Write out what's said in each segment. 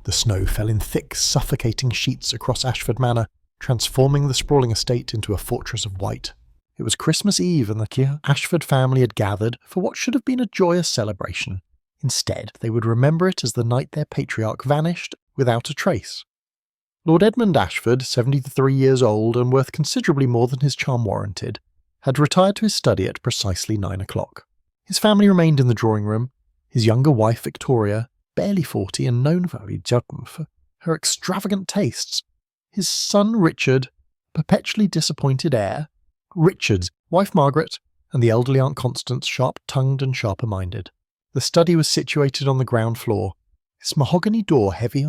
The snow fell in thick, suffocating sheets across Ashford Manor, transforming the sprawling estate into a fortress of white. It was Christmas Eve and the Ashford family had gathered for what should have been a joyous celebration. Instead, they would remember it as the night their patriarch vanished without a trace. Lord Edmund Ashford, 73 years old and worth considerably more than his charm warranted, had retired to his study at precisely 9 o'clock. His family remained in the drawing room, his younger wife Victoria, barely 40 and known for her extravagant tastes, his son Richard, perpetually disappointed heir, Richard's wife Margaret, and the elderly Aunt Constance, sharp-tongued and sharper-minded. The study was situated on the ground floor, its mahogany door heavy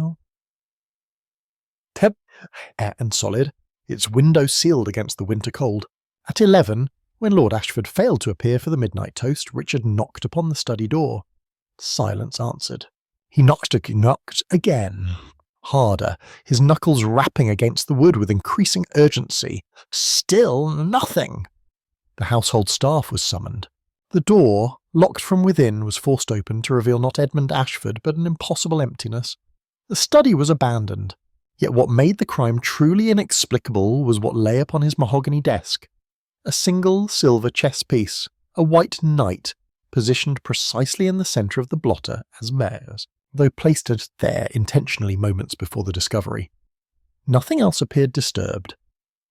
and solid, its window sealed against the winter cold. At 11, when Lord Ashford failed to appear for the midnight toast, Richard knocked upon the study door. Silence answered. He knocked again, harder, his knuckles rapping against the wood with increasing urgency. Still nothing. The household staff was summoned. The door, locked from within, was forced open to reveal not Edmund Ashford, but an impossible emptiness. The study was abandoned. Yet what made the crime truly inexplicable was what lay upon his mahogany desk. A single silver chess piece, a white knight, positioned precisely in the centre of the blotter as mares, though placed there intentionally moments before the discovery. Nothing else appeared disturbed.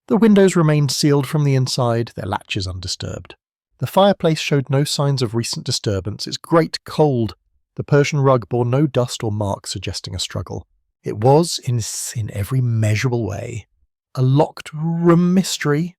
The windows remained sealed from the inside, their latches undisturbed. The fireplace showed no signs of recent disturbance, its grate cold. The Persian rug bore no dust or mark suggesting a struggle. It was, in every measurable way, a locked room mystery.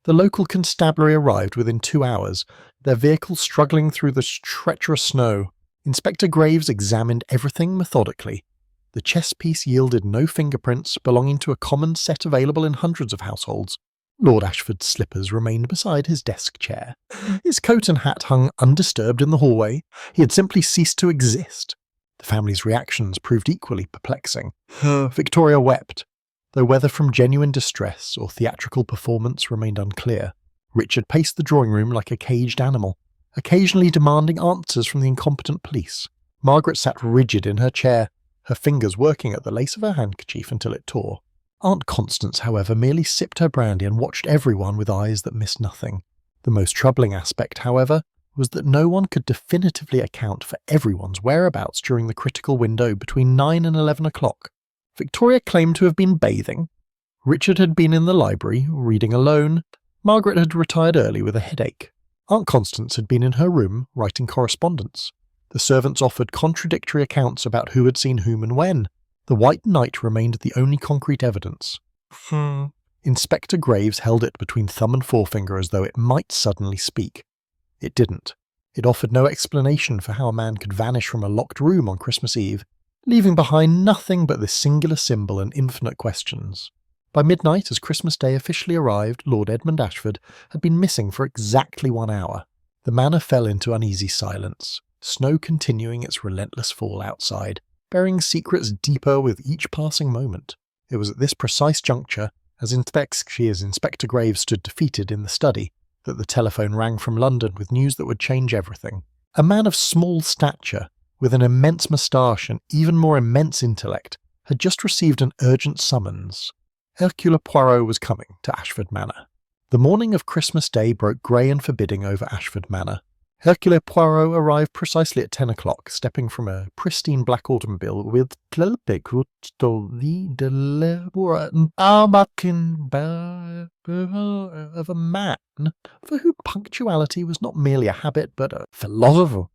The local constabulary arrived within 2 hours, their vehicle struggling through the treacherous snow. Inspector Graves examined everything methodically. The chess piece yielded no fingerprints belonging to a common set available in hundreds of households. Lord Ashford's slippers remained beside his desk chair. His coat and hat hung undisturbed in the hallway. He had simply ceased to exist. The family's reactions proved equally perplexing. Victoria wept, though whether from genuine distress or theatrical performance remained unclear. Richard paced the drawing room like a caged animal, occasionally demanding answers from the incompetent police. Margaret sat rigid in her chair, her fingers working at the lace of her handkerchief until it tore. Aunt Constance, however, merely sipped her brandy and watched everyone with eyes that missed nothing. The most troubling aspect, however, was that no one could definitively account for everyone's whereabouts during the critical window between 9 and 11 o'clock. Victoria claimed to have been bathing. Richard had been in the library, reading alone. Margaret had retired early with a headache. Aunt Constance had been in her room, writing correspondence. The servants offered contradictory accounts about who had seen whom and when. The white knight remained the only concrete evidence. Inspector Graves held it between thumb and forefinger as though it might suddenly speak. It didn't. It offered no explanation for how a man could vanish from a locked room on Christmas Eve, leaving behind nothing but this singular symbol and infinite questions. By midnight, as Christmas Day officially arrived, Lord Edmund Ashford had been missing for exactly 1 hour. The manor fell into uneasy silence, snow continuing its relentless fall outside, burying secrets deeper with each passing moment. It was at this precise juncture, as Inspector Graves stood defeated in the study, that the telephone rang from London with news that would change everything. A man of small stature, with an immense moustache and even more immense intellect, had just received an urgent summons. Hercule Poirot was coming to Ashford Manor. The morning of Christmas Day broke grey and forbidding over Ashford Manor. Hercule Poirot arrived precisely at 10 o'clock, stepping from a pristine black automobile with of a man for whom punctuality was not merely a habit but a philosopher.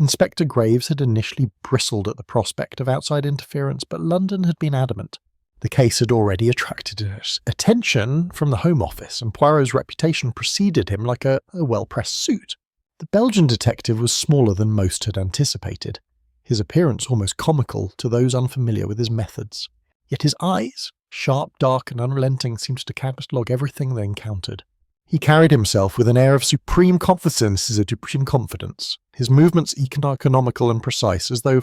Inspector Graves had initially bristled at the prospect of outside interference, but London had been adamant. The case had already attracted attention from the Home Office, and Poirot's reputation preceded him like a well-pressed suit. The Belgian detective was smaller than most had anticipated, his appearance almost comical to those unfamiliar with his methods. Yet his eyes, sharp, dark, and unrelenting, seemed to catalogue everything they encountered. He carried himself with an air of supreme confidence, his movements economical and precise, as though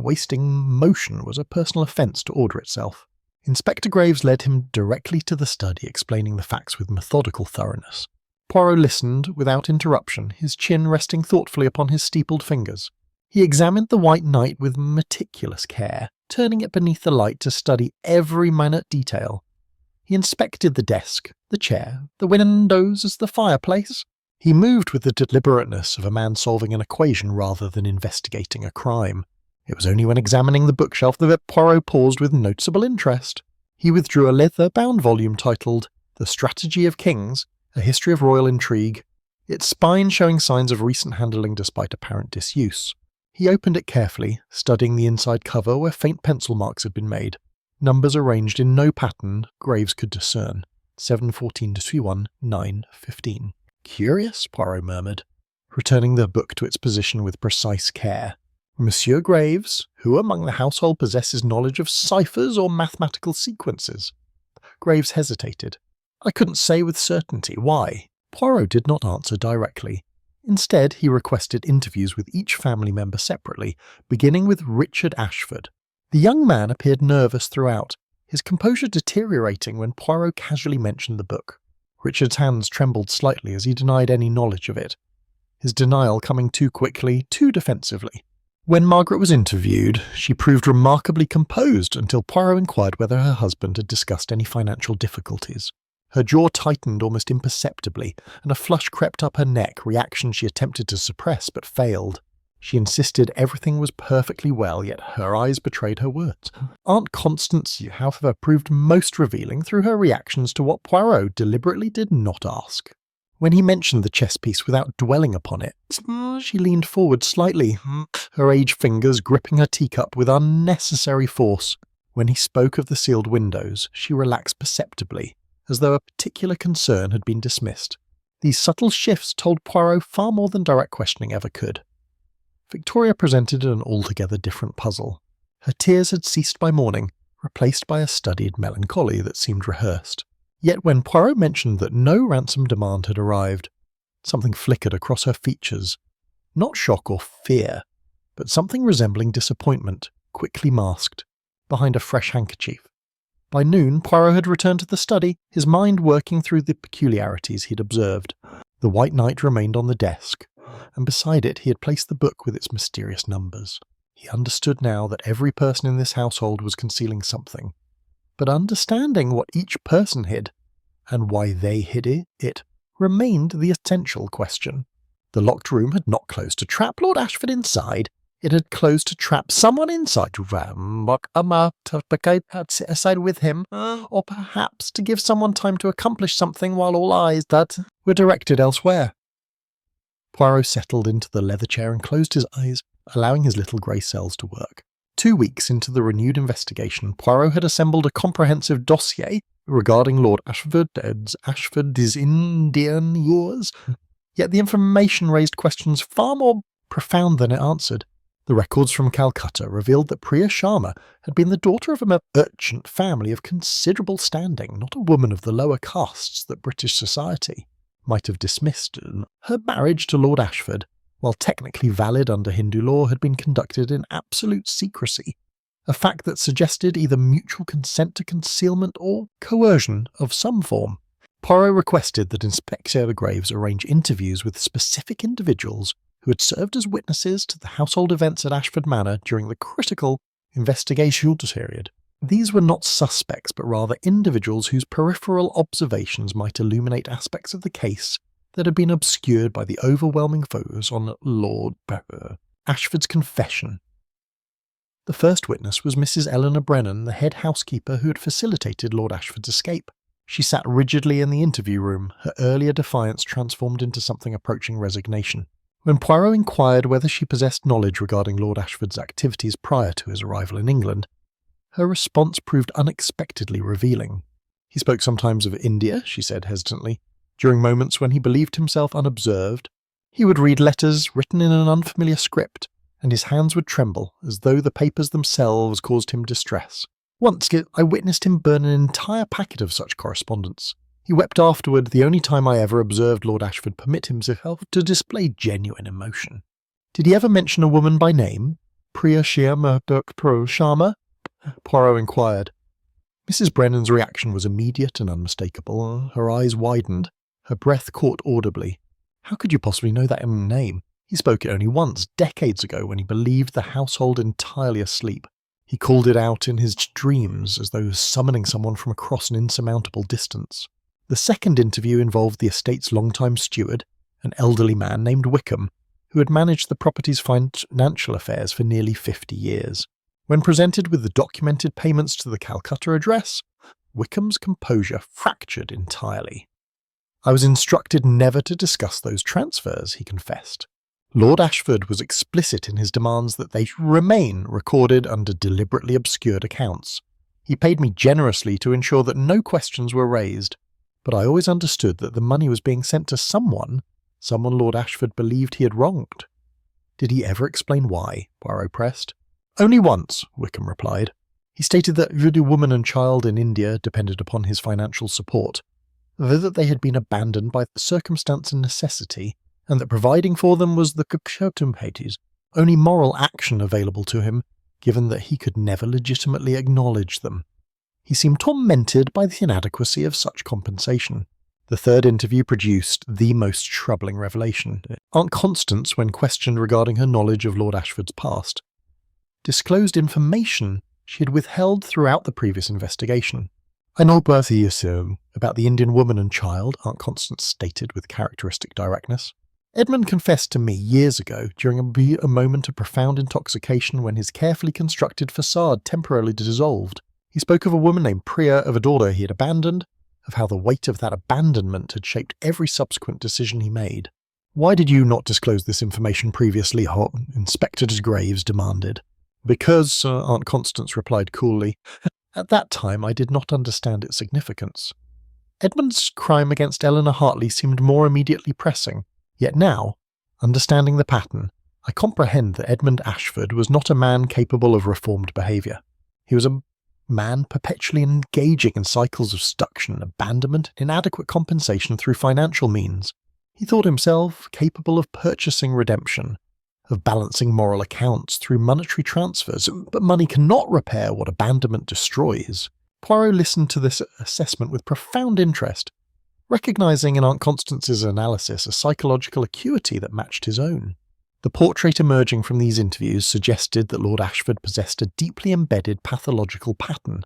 wasting motion was a personal offence to order itself. Inspector Graves led him directly to the study, explaining the facts with methodical thoroughness. Poirot listened without interruption, his chin resting thoughtfully upon his steepled fingers. He examined the white knight with meticulous care, turning it beneath the light to study every minute detail. He inspected the desk, the chair, the windows, the fireplace. He moved with the deliberateness of a man solving an equation rather than investigating a crime. It was only when examining the bookshelf that Poirot paused with noticeable interest. He withdrew a leather-bound volume titled The Strategy of Kings, A History of Royal Intrigue, its spine showing signs of recent handling despite apparent disuse. He opened it carefully, studying the inside cover where faint pencil marks had been made. Numbers arranged in no pattern Graves could discern. 714-21, 915. Curious, Poirot murmured, returning the book to its position with precise care. Monsieur Graves, who among the household possesses knowledge of ciphers or mathematical sequences? Graves hesitated. I couldn't say with certainty why. Poirot did not answer directly. Instead, he requested interviews with each family member separately, beginning with Richard Ashford. The young man appeared nervous throughout, his composure deteriorating when Poirot casually mentioned the book. Richard's hands trembled slightly as he denied any knowledge of it, his denial coming too quickly, too defensively. When Margaret was interviewed, she proved remarkably composed until Poirot inquired whether her husband had discussed any financial difficulties. Her jaw tightened almost imperceptibly, and a flush crept up her neck, reaction she attempted to suppress but failed. She insisted everything was perfectly well, yet her eyes betrayed her words. Aunt Constance, however, proved most revealing through her reactions to what Poirot deliberately did not ask. When he mentioned the chess piece without dwelling upon it, she leaned forward slightly, her aged fingers gripping her teacup with unnecessary force. When he spoke of the sealed windows, she relaxed perceptibly, as though a particular concern had been dismissed. These subtle shifts told Poirot far more than direct questioning ever could. Victoria presented an altogether different puzzle. Her tears had ceased by morning, replaced by a studied melancholy that seemed rehearsed. Yet when Poirot mentioned that no ransom demand had arrived, something flickered across her features. Not shock or fear, but something resembling disappointment, quickly masked, behind a fresh handkerchief. By noon, Poirot had returned to the study, his mind working through the peculiarities he'd observed. The White Knight remained on the desk, and beside it he had placed the book with its mysterious numbers. He understood now that every person in this household was concealing something, but understanding what each person hid, and why they hid it, remained the essential question. The locked room had not closed to trap Lord Ashford inside, it had closed to trap someone inside to aside with him, or perhaps to give someone time to accomplish something while all eyes that were directed elsewhere. Poirot settled into the leather chair and closed his eyes, allowing his little grey cells to work. 2 weeks into the renewed investigation, Poirot had assembled a comprehensive dossier regarding Lord Ashford is Indian yours. Yet the information raised questions far more profound than it answered. The records from Calcutta revealed that Priya Sharma had been the daughter of a merchant family of considerable standing, not a woman of the lower castes that British society might have dismissed. Her marriage to Lord Ashford, while technically valid under Hindu law, had been conducted in absolute secrecy, a fact that suggested either mutual consent to concealment or coercion of some form. Poirot requested that Inspector Graves arrange interviews with specific individuals who had served as witnesses to the household events at Ashford Manor during the critical investigation period. These were not suspects, but rather individuals whose peripheral observations might illuminate aspects of the case that had been obscured by the overwhelming focus on Lord Ashford's confession. The first witness was Mrs. Eleanor Brennan, the head housekeeper who had facilitated Lord Ashford's escape. She sat rigidly in the interview room, her earlier defiance transformed into something approaching resignation. When Poirot inquired whether she possessed knowledge regarding Lord Ashford's activities prior to his arrival in England, her response proved unexpectedly revealing. He spoke sometimes of India, she said hesitantly. During moments when he believed himself unobserved, he would read letters written in an unfamiliar script, and his hands would tremble as though the papers themselves caused him distress. Once I witnessed him burn an entire packet of such correspondence. He wept afterward, the only time I ever observed Lord Ashford permit himself to display genuine emotion. Did he ever mention a woman by name? Priya Sharma? Poirot inquired. Mrs. Brennan's reaction was immediate and unmistakable. Her eyes widened. Her breath caught audibly. How could you possibly know that name? He spoke it only once, decades ago, when he believed the household entirely asleep. He called it out in his dreams as though summoning someone from across an insurmountable distance. The second interview involved the estate's longtime steward, an elderly man named Wickham, who had managed the property's financial affairs for nearly 50 years. When presented with the documented payments to the Calcutta address, Wickham's composure fractured entirely. "I was instructed never to discuss those transfers," he confessed. Lord Ashford was explicit in his demands that they remain recorded under deliberately obscured accounts. He paid me generously to ensure that no questions were raised, but I always understood that the money was being sent to someone Lord Ashford believed he had wronged. "Did he ever explain why?" Poirot pressed. "Only once," Wickham replied. He stated that the woman and child in India depended upon his financial support, though that they had been abandoned by circumstance and necessity, and that providing for them was the Whodunits' only moral action available to him, given that he could never legitimately acknowledge them. He seemed tormented by the inadequacy of such compensation. The third interview produced the most troubling revelation. Aunt Constance, when questioned regarding her knowledge of Lord Ashford's past, disclosed information she had withheld throughout the previous investigation. "I know both of you, sir, about the Indian woman and child," Aunt Constance stated with characteristic directness. "Edmund confessed to me years ago, during a moment of profound intoxication when his carefully constructed facade temporarily dissolved. He spoke of a woman named Priya, of a daughter he had abandoned, of how the weight of that abandonment had shaped every subsequent decision he made." "Why did you not disclose this information previously?" Inspector Graves demanded. "Because," Aunt Constance replied coolly, "at that time I did not understand its significance. Edmund's crime against Eleanor Hartley seemed more immediately pressing, yet now, understanding the pattern, I comprehend that Edmund Ashford was not a man capable of reformed behaviour. He was a man perpetually engaging in cycles of seduction, abandonment, and inadequate compensation through financial means. He thought himself capable of purchasing redemption, of balancing moral accounts through monetary transfers, but money cannot repair what abandonment destroys." Poirot listened to this assessment with profound interest, recognising in Aunt Constance's analysis a psychological acuity that matched his own. The portrait emerging from these interviews suggested that Lord Ashford possessed a deeply embedded pathological pattern,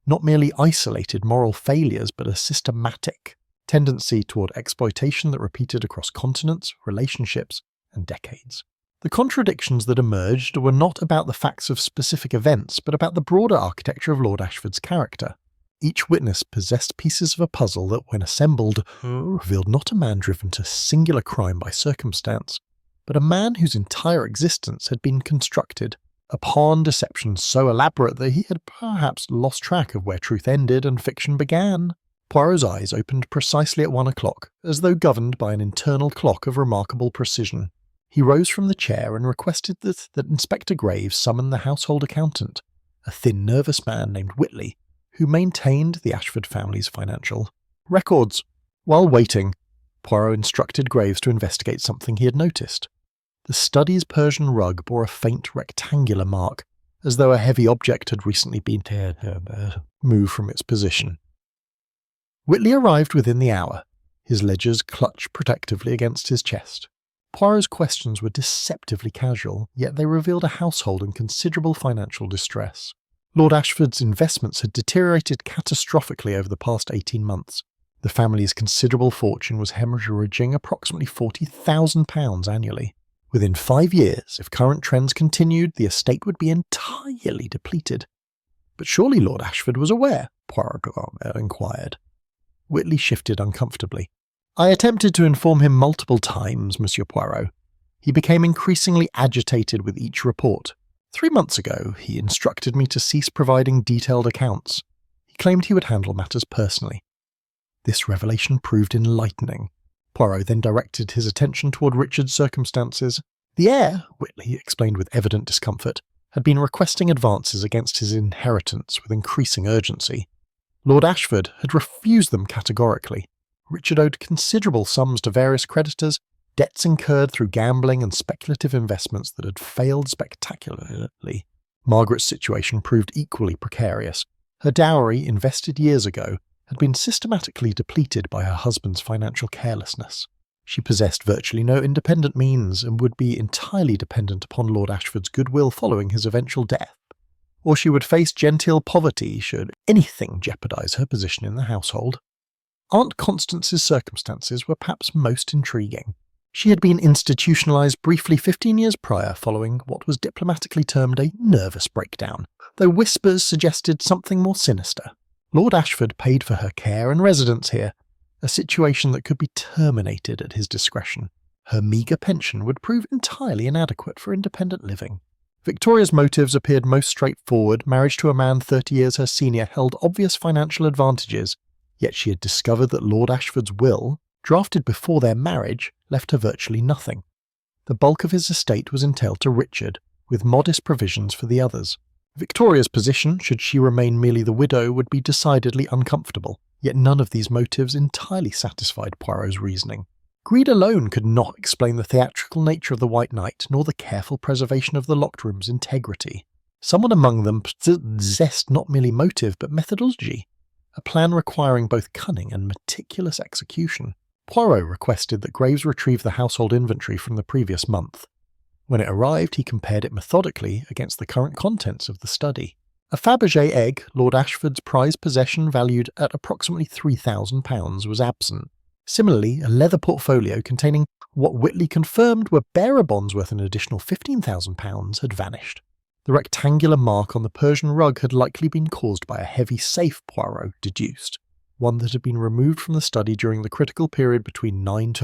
not merely isolated moral failures but a systematic tendency toward exploitation that repeated across continents, relationships, and decades. The contradictions that emerged were not about the facts of specific events, but about the broader architecture of Lord Ashford's character. Each witness possessed pieces of a puzzle that, when assembled, revealed not a man driven to singular crime by circumstance, but a man whose entire existence had been constructed upon deception so elaborate that he had perhaps lost track of where truth ended and fiction began. Poirot's eyes opened precisely at 1 o'clock, as though governed by an internal clock of remarkable precision. He rose from the chair and requested that Inspector Graves summon the household accountant, a thin, nervous man named Whitley, who maintained the Ashford family's financial records. While waiting, Poirot instructed Graves to investigate something he had noticed. The study's Persian rug bore a faint rectangular mark, as though a heavy object had recently been moved from its position. Whitley arrived within the hour, his ledgers clutched protectively against his chest. Poirot's questions were deceptively casual, yet they revealed a household in considerable financial distress. Lord Ashford's investments had deteriorated catastrophically over the past 18 months. The family's considerable fortune was hemorrhaging approximately £40,000 annually. Within 5 years, if current trends continued, the estate would be entirely depleted. "But surely Lord Ashford was aware?" Poirot inquired. Whitley shifted uncomfortably. "I attempted to inform him multiple times, Monsieur Poirot. He became increasingly agitated with each report. 3 months ago, he instructed me to cease providing detailed accounts. He claimed he would handle matters personally." This revelation proved enlightening. Poirot then directed his attention toward Richard's circumstances. The heir, Whitley explained with evident discomfort, had been requesting advances against his inheritance with increasing urgency. Lord Ashford had refused them categorically. Richard owed considerable sums to various creditors, debts incurred through gambling and speculative investments that had failed spectacularly. Margaret's situation proved equally precarious. Her dowry, invested years ago, had been systematically depleted by her husband's financial carelessness. She possessed virtually no independent means and would be entirely dependent upon Lord Ashford's goodwill following his eventual death. or she would face genteel poverty should anything jeopardize her position in the household. Aunt Constance's circumstances were perhaps most intriguing. She had been institutionalized briefly 15 years prior following what was diplomatically termed a nervous breakdown, though whispers suggested something more sinister. Lord Ashford paid for her care and residence here, a situation that could be terminated at his discretion. Her meagre pension would prove entirely inadequate for independent living. Victoria's motives appeared most straightforward. Marriage to a man 30 years her senior held obvious financial advantages, yet she had discovered that Lord Ashford's will, drafted before their marriage, left her virtually nothing. The bulk of his estate was entailed to Richard, with modest provisions for the others. Victoria's position, should she remain merely the widow, would be decidedly uncomfortable, yet none of these motives entirely satisfied Poirot's reasoning. Greed alone could not explain the theatrical nature of the White Knight, nor the careful preservation of the locked room's integrity. Someone among them possessed not merely motive but methodology, a plan requiring both cunning and meticulous execution. Poirot requested that Graves retrieve the household inventory from the previous month. When it arrived, he compared it methodically against the current contents of the study. A Fabergé egg, Lord Ashford's prized possession valued at approximately £3,000, was absent. Similarly, a leather portfolio containing what Whitley confirmed were bearer bonds worth an additional £15,000 had vanished. The rectangular mark on the Persian rug had likely been caused by a heavy safe, Poirot deduced, one that had been removed from the study during the critical period between 9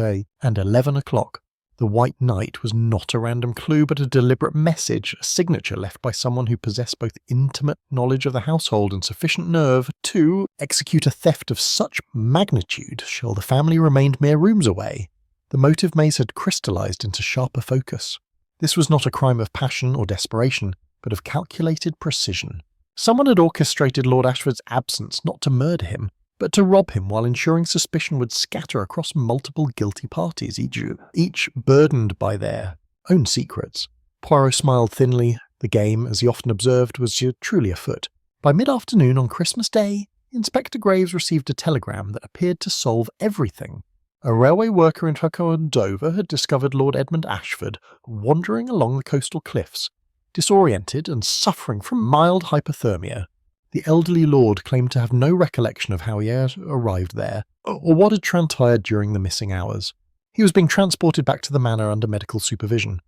and 11 o'clock. The White Knight was not a random clue, but a deliberate message, a signature left by someone who possessed both intimate knowledge of the household and sufficient nerve to execute a theft of such magnitude shall the family remained mere rooms away. The motive maze had crystallized into sharper focus. This was not a crime of passion or desperation, but of calculated precision. Someone had orchestrated Lord Ashford's absence not to murder him, but to rob him while ensuring suspicion would scatter across multiple guilty parties, each burdened by their own secrets. Poirot smiled thinly. The game, as he often observed, was truly afoot. By mid-afternoon on Christmas Day, Inspector Graves received a telegram that appeared to solve everything. A railway worker in Hercule and Dover had discovered Lord Edmund Ashford wandering along the coastal cliffs, disoriented and suffering from mild hypothermia. The elderly lord claimed to have no recollection of how he had arrived there, or what had transpired during the missing hours. He was being transported back to the manor under medical supervision.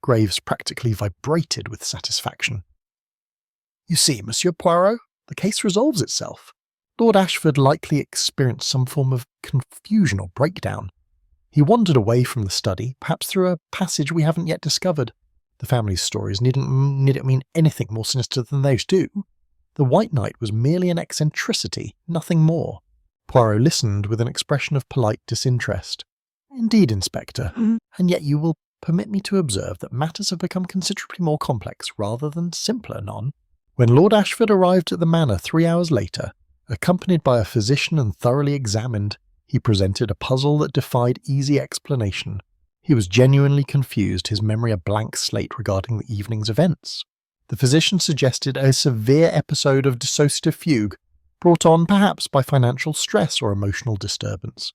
Graves practically vibrated with satisfaction. "You see, Monsieur Poirot, the case resolves itself. Lord Ashford likely experienced some form of confusion or breakdown. He wandered away from the study, perhaps through a passage we haven't yet discovered. The family's stories needn't mean anything more sinister than those do. The White Knight was merely an eccentricity, nothing more." Poirot listened with an expression of polite disinterest. "Indeed, Inspector, and yet you will permit me to observe that matters have become considerably more complex rather than simpler, non?" When Lord Ashford arrived at the manor 3 hours later, accompanied by a physician and thoroughly examined, he presented a puzzle that defied easy explanation. He was genuinely confused, his memory a blank slate regarding the evening's events. The physician suggested a severe episode of dissociative fugue, brought on perhaps by financial stress or emotional disturbance.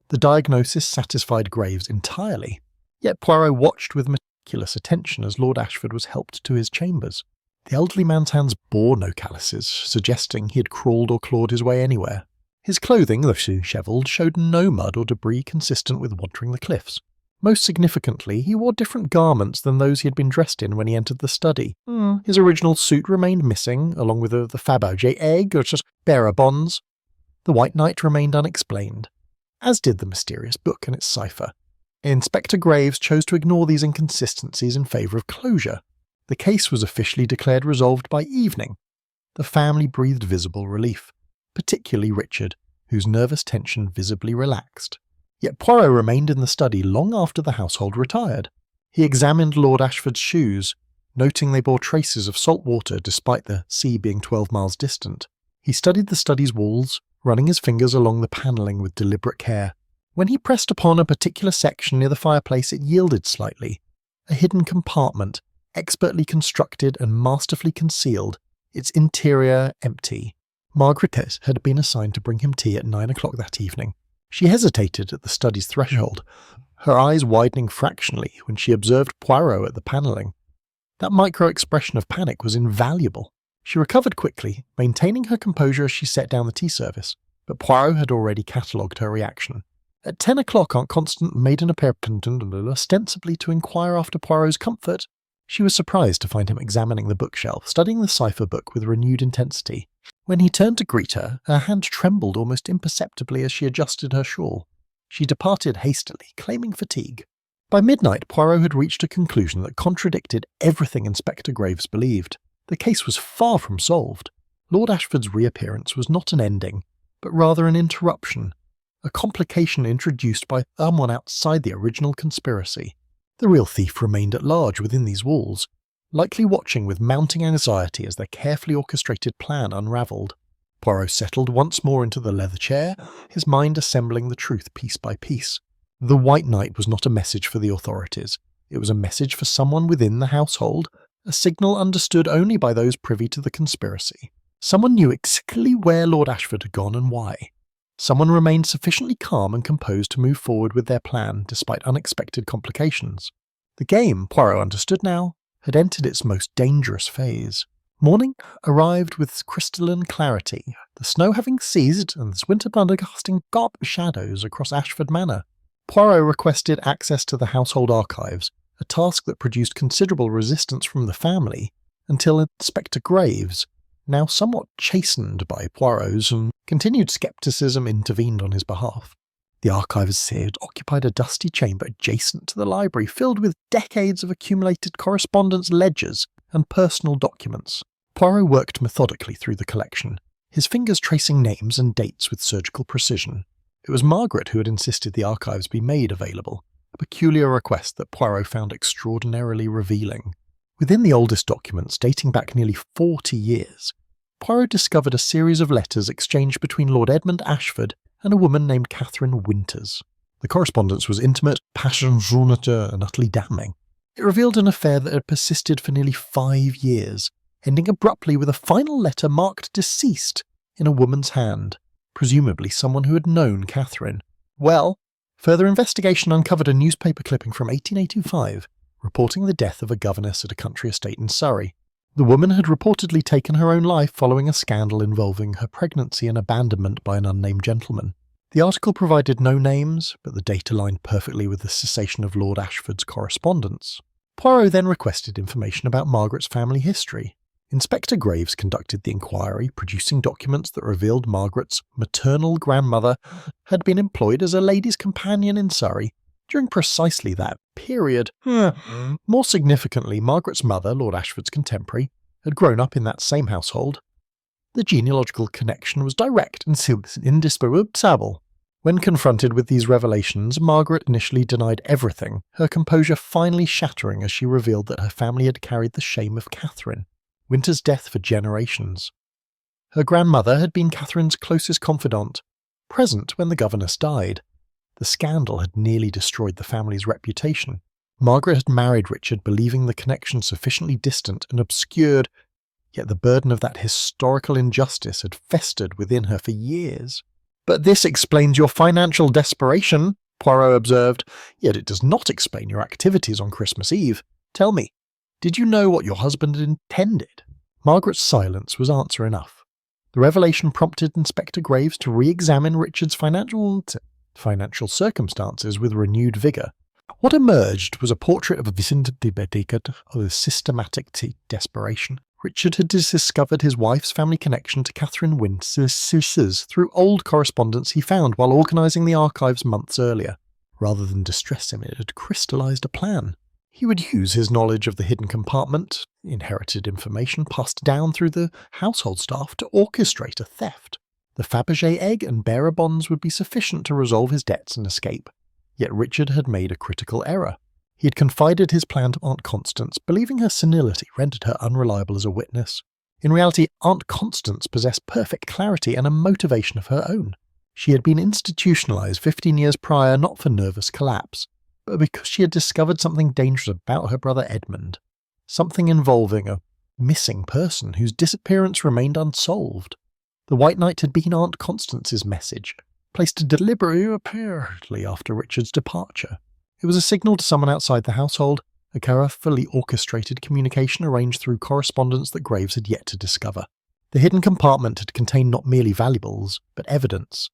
The diagnosis satisfied Graves entirely, yet Poirot watched with meticulous attention as Lord Ashford was helped to his chambers. The elderly man's hands bore no calluses, suggesting he had crawled or clawed his way anywhere. His clothing, though dishevelled, showed no mud or debris consistent with wandering the cliffs. Most significantly, he wore different garments than those he had been dressed in when he entered the study. His original suit remained missing, along with the Fabergé egg, or just bearer bonds. The White Knight remained unexplained, as did the mysterious book and its cipher. Inspector Graves chose to ignore these inconsistencies in favour of closure. The case was officially declared resolved by evening. The family breathed visible relief, particularly Richard, whose nervous tension visibly relaxed. Yet Poirot remained in the study long after the household retired. He examined Lord Ashford's shoes, noting they bore traces of salt water despite the sea being 12 miles distant. He studied the study's walls, running his fingers along the panelling with deliberate care. When he pressed upon a particular section near the fireplace, it yielded slightly. A hidden compartment, expertly constructed and masterfully concealed, its interior empty. Margaret had been assigned to bring him tea at 9 o'clock that evening. She hesitated at the study's threshold, her eyes widening fractionally when she observed Poirot at the panelling. That micro-expression of panic was invaluable. She recovered quickly, maintaining her composure as she set down the tea service, but Poirot had already catalogued her reaction. At 10 o'clock, Aunt Constance made an appearance, ostensibly to inquire after Poirot's comfort. She was surprised to find him examining the bookshelf, studying the cipher book with renewed intensity. When he turned to greet her, her hand trembled almost imperceptibly as she adjusted her shawl. She departed hastily, claiming fatigue. By midnight, Poirot had reached a conclusion that contradicted everything Inspector Graves believed. The case was far from solved. Lord Ashford's reappearance was not an ending, but rather an interruption, a complication introduced by someone outside the original conspiracy. The real thief remained at large within these walls, likely watching with mounting anxiety as their carefully orchestrated plan unravelled. Poirot settled once more into the leather chair, his mind assembling the truth piece by piece. The White Knight was not a message for the authorities. It was a message for someone within the household, a signal understood only by those privy to the conspiracy. Someone knew exactly where Lord Ashford had gone and why. Someone remained sufficiently calm and composed to move forward with their plan despite unexpected complications. The game, Poirot understood now, had entered its most dangerous phase. Morning arrived with crystalline clarity, the snow having ceased and the winter thunder casting dark shadows across Ashford Manor. Poirot requested access to the household archives, a task that produced considerable resistance from the family, until Inspector Graves, now somewhat chastened by Poirot's continued scepticism, intervened on his behalf. The archives had occupied a dusty chamber adjacent to the library, filled with decades of accumulated correspondence, ledgers, and personal documents. Poirot worked methodically through the collection, his fingers tracing names and dates with surgical precision. It was Margaret who had insisted the archives be made available, a peculiar request that Poirot found extraordinarily revealing. Within the oldest documents, dating back nearly 40 years, Poirot discovered a series of letters exchanged between Lord Edmund Ashford and a woman named Catherine Winters. The correspondence was intimate, passionate, and utterly damning. It revealed an affair that had persisted for nearly 5 years, ending abruptly with a final letter marked deceased in a woman's hand, presumably someone who had known Catherine. Well, further investigation uncovered a newspaper clipping from 1885, reporting the death of a governess at a country estate in Surrey. The woman had reportedly taken her own life following a scandal involving her pregnancy and abandonment by an unnamed gentleman. The article provided no names, but the date aligned perfectly with the cessation of Lord Ashford's correspondence. Poirot then requested information about Margaret's family history. Inspector Graves conducted the inquiry, producing documents that revealed Margaret's maternal grandmother had been employed as a lady's companion in Surrey during precisely that period. More significantly, Margaret's mother, Lord Ashford's contemporary, had grown up in that same household. The genealogical connection was direct and indisputable. When confronted with these revelations, Margaret initially denied everything, her composure finally shattering as she revealed that her family had carried the shame of Catherine, Winter's death for generations. Her grandmother had been Catherine's closest confidant, present when the governess died. The scandal had nearly destroyed the family's reputation. Margaret had married Richard believing the connection sufficiently distant and obscured, yet the burden of that historical injustice had festered within her for years. "But this explains your financial desperation," Poirot observed, "yet it does not explain your activities on Christmas Eve. Tell me, did you know what your husband had intended?" Margaret's silence was answer enough. The revelation prompted Inspector Graves to re-examine Richard's financial circumstances with renewed vigour. What emerged was a portrait of a systematic desperation. Richard had discovered his wife's family connection to Catherine Winters through old correspondence he found while organising the archives months earlier. Rather than distress him, it had crystallised a plan. He would use his knowledge of the hidden compartment, inherited information passed down through the household staff, to orchestrate a theft. The Fabergé egg and bearer bonds would be sufficient to resolve his debts and escape. Yet Richard had made a critical error. He had confided his plan to Aunt Constance, believing her senility rendered her unreliable as a witness. In reality, Aunt Constance possessed perfect clarity and a motivation of her own. She had been institutionalized 15 years prior not for nervous collapse, but because she had discovered something dangerous about her brother Edmund, something involving a missing person whose disappearance remained unsolved. The White Knight had been Aunt Constance's message, placed deliberately apparently after Richard's departure. It was a signal to someone outside the household, a carefully orchestrated communication arranged through correspondence that Graves had yet to discover. The hidden compartment had contained not merely valuables, but evidence.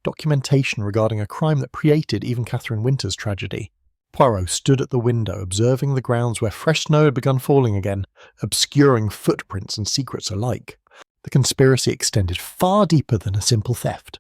Documentation regarding a crime that predated even Catherine Winter's tragedy. Poirot stood at the window, observing the grounds where fresh snow had begun falling again, obscuring footprints and secrets alike. The conspiracy extended far deeper than a simple theft.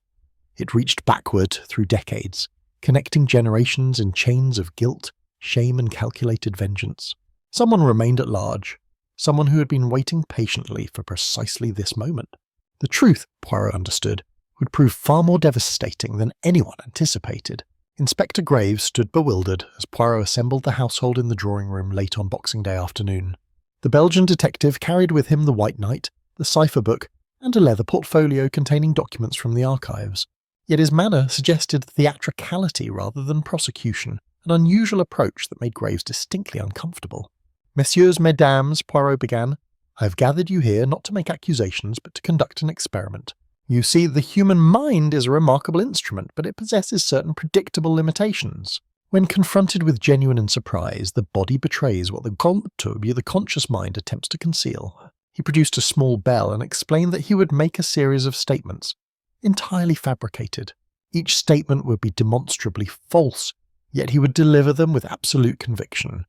It reached backward through decades, connecting generations in chains of guilt, shame and calculated vengeance. Someone remained at large, someone who had been waiting patiently for precisely this moment. The truth, Poirot understood, would prove far more devastating than anyone anticipated. Inspector Graves stood bewildered as Poirot assembled the household in the drawing room late on Boxing Day afternoon. The Belgian detective carried with him the White Knight, the cipher book, and a leather portfolio containing documents from the archives. Yet his manner suggested theatricality rather than prosecution, an unusual approach that made Graves distinctly uncomfortable. "Messieurs, mesdames," Poirot began, "I have gathered you here not to make accusations, but to conduct an experiment. You see, the human mind is a remarkable instrument, but it possesses certain predictable limitations. When confronted with genuine surprise, the body betrays what the conscious mind attempts to conceal." He produced a small bell and explained that he would make a series of statements, entirely fabricated. Each statement would be demonstrably false, yet he would deliver them with absolute conviction.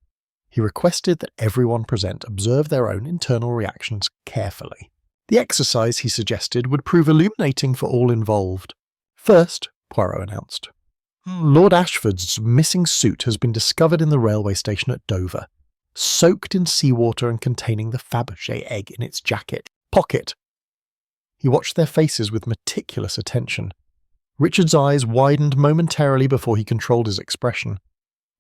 He requested that everyone present observe their own internal reactions carefully. The exercise, he suggested, would prove illuminating for all involved. "First," Poirot announced, "Lord Ashford's missing suit has been discovered in the railway station at Dover, soaked in seawater and containing the Fabergé egg in its jacket pocket." He watched their faces with meticulous attention. Richard's eyes widened momentarily before he controlled his expression.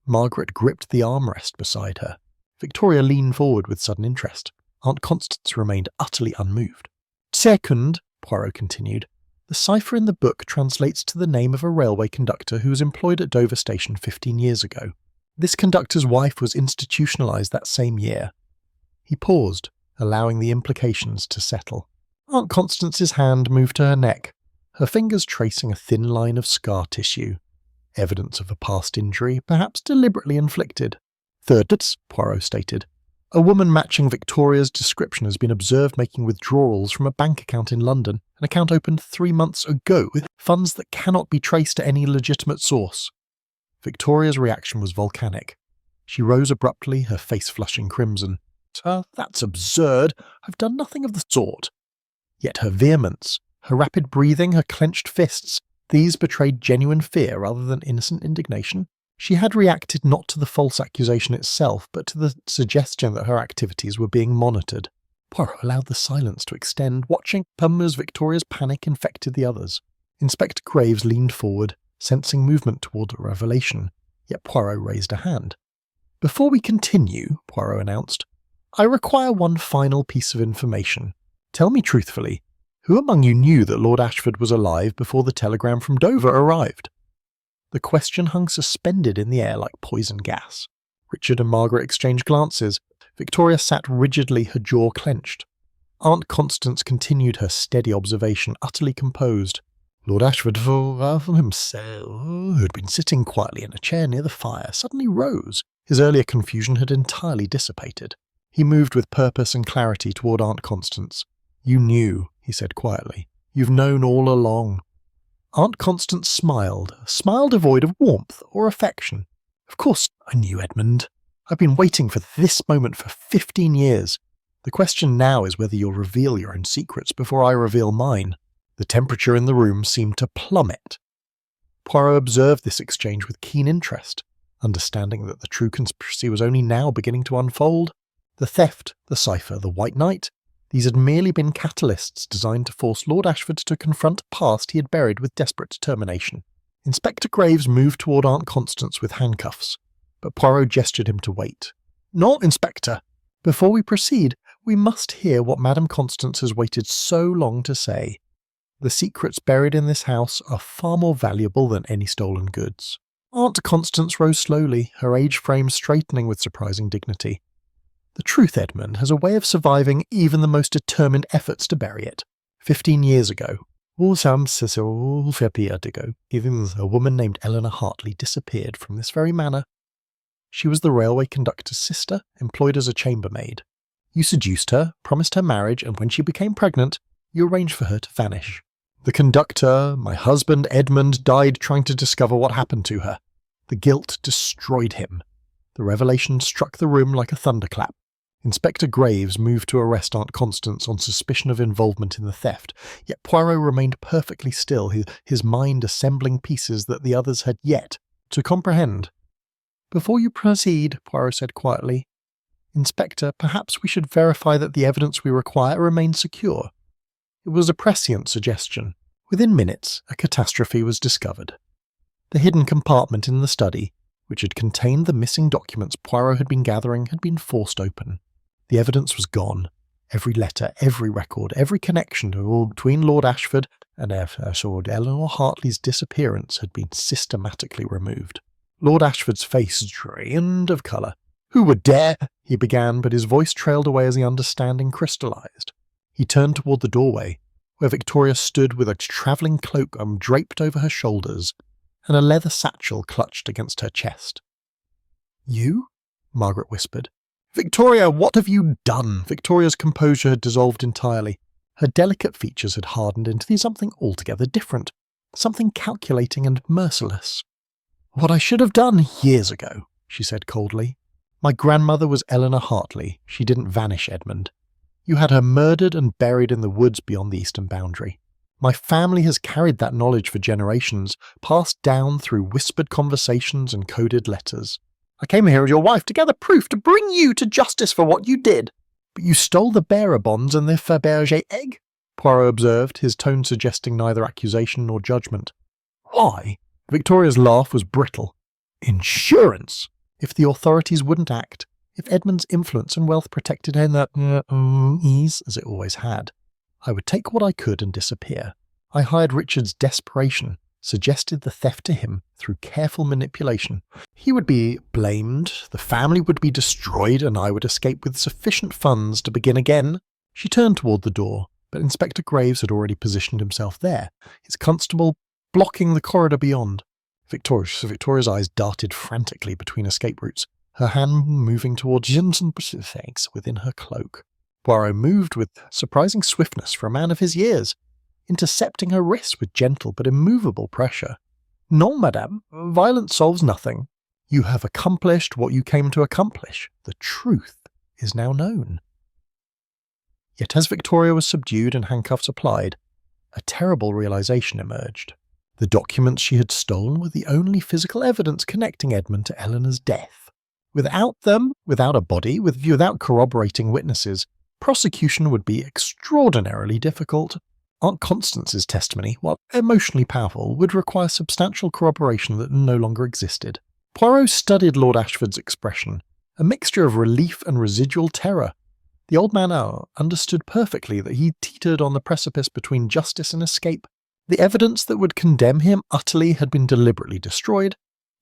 Margaret gripped the armrest beside her. Victoria leaned forward with sudden interest. Aunt Constance remained utterly unmoved. "Second," Poirot continued, "the cipher in the book translates to the name of a railway conductor who was employed at Dover Station 15 years ago. This conductor's wife was institutionalized that same year." He paused, allowing the implications to settle. Aunt Constance's hand moved to her neck, her fingers tracing a thin line of scar tissue. Evidence of a past injury, perhaps deliberately inflicted. "Third," Poirot stated, "a woman matching Victoria's description has been observed making withdrawals from a bank account in London, an account opened 3 months ago with funds that cannot be traced to any legitimate source." Victoria's reaction was volcanic. She rose abruptly, her face flushing crimson. "That's absurd. I've done nothing of the sort." Yet her vehemence, her rapid breathing, her clenched fists, these betrayed genuine fear rather than innocent indignation. She had reacted not to the false accusation itself, but to the suggestion that her activities were being monitored. Poirot allowed the silence to extend, watching as Victoria's panic infected the others. Inspector Graves leaned forward, sensing movement toward a revelation, yet Poirot raised a hand. "Before we continue," Poirot announced, "I require one final piece of information. Tell me truthfully, who among you knew that Lord Ashford was alive before the telegram from Dover arrived?" The question hung suspended in the air like poison gas. Richard and Margaret exchanged glances. Victoria sat rigidly, her jaw clenched. Aunt Constance continued her steady observation, utterly composed. Lord Ashford, himself, who had been sitting quietly in a chair near the fire, suddenly rose. His earlier confusion had entirely dissipated. He moved with purpose and clarity toward Aunt Constance. "You knew," he said quietly. "You've known all along." Aunt Constance smiled, a smile devoid of warmth or affection. "Of course I knew, Edmund. I've been waiting for this moment for 15 years. The question now is whether you'll reveal your own secrets before I reveal mine." The temperature in the room seemed to plummet. Poirot observed this exchange with keen interest, understanding that the true conspiracy was only now beginning to unfold. The theft, the cipher, the White Knight, these had merely been catalysts designed to force Lord Ashford to confront a past he had buried with desperate determination. Inspector Graves moved toward Aunt Constance with handcuffs, but Poirot gestured him to wait. "No, Inspector. Before we proceed, we must hear what Madame Constance has waited so long to say. The secrets buried in this house are far more valuable than any stolen goods." Aunt Constance rose slowly, her aged frame straightening with surprising dignity. "The truth, Edmund, has a way of surviving even the most determined efforts to bury it. 15 years ago, a woman named Eleanor Hartley disappeared from this very manor. She was the railway conductor's sister, employed as a chambermaid. You seduced her, promised her marriage, and when she became pregnant, you arranged for her to vanish. The conductor, my husband Edmund, died trying to discover what happened to her. The guilt destroyed him. The revelation struck the room like a thunderclap. Inspector Graves moved to arrest Aunt Constance on suspicion of involvement in the theft, yet Poirot remained perfectly still, his mind assembling pieces that the others had yet to comprehend. "Before you proceed," Poirot said quietly, "Inspector, perhaps we should verify that the evidence we require remains secure." It was a prescient suggestion. Within minutes, a catastrophe was discovered. The hidden compartment in the study, which had contained the missing documents Poirot had been gathering, had been forced open. The evidence was gone. Every letter, every record, every connection between Lord Ashford and Eleanor Hartley's disappearance had been systematically removed. Lord Ashford's face drained of colour. "Who would dare?" he began, but his voice trailed away as the understanding crystallised. He turned toward the doorway, where Victoria stood with a travelling cloak draped over her shoulders and a leather satchel clutched against her chest. "You?" Margaret whispered. "Victoria, what have you done?" Victoria's composure had dissolved entirely. Her delicate features had hardened into something altogether different, something calculating and merciless. "What I should have done years ago," she said coldly. "My grandmother was Eleanor Hartley. She didn't vanish, Edmund. You had her murdered and buried in the woods beyond the eastern boundary. My family has carried that knowledge for generations, passed down through whispered conversations and coded letters. I came here as your wife to gather proof, to bring you to justice for what you did. But you stole the bearer bonds and the Fabergé egg," Poirot observed, his tone suggesting neither accusation nor judgment. "Why?" Victoria's laugh was brittle. "Insurance! If the authorities wouldn't act, if Edmund's influence and wealth protected him that ease, as it always had, I would take what I could and disappear. I hired Richard's desperation, suggested the theft to him through careful manipulation. He would be blamed, the family would be destroyed, and I would escape with sufficient funds to begin again." She turned toward the door, but Inspector Graves had already positioned himself there, his constable blocking the corridor beyond. Victoria's eyes darted frantically between escape routes, her hand moving towards Jensen eggs within her cloak. Poirot moved with surprising swiftness for a man of his years, intercepting her wrists with gentle but immovable pressure. "Non, madame, violence solves nothing. You have accomplished what you came to accomplish. The truth is now known." Yet as Victoria was subdued and handcuffs applied, a terrible realization emerged. The documents she had stolen were the only physical evidence connecting Edmund to Eleanor's death. Without them, without a body, without corroborating witnesses, prosecution would be extraordinarily difficult. Aunt Constance's testimony, while emotionally powerful, would require substantial corroboration that no longer existed. Poirot studied Lord Ashford's expression, a mixture of relief and residual terror. The old man understood perfectly that he teetered on the precipice between justice and escape. The evidence that would condemn him utterly had been deliberately destroyed,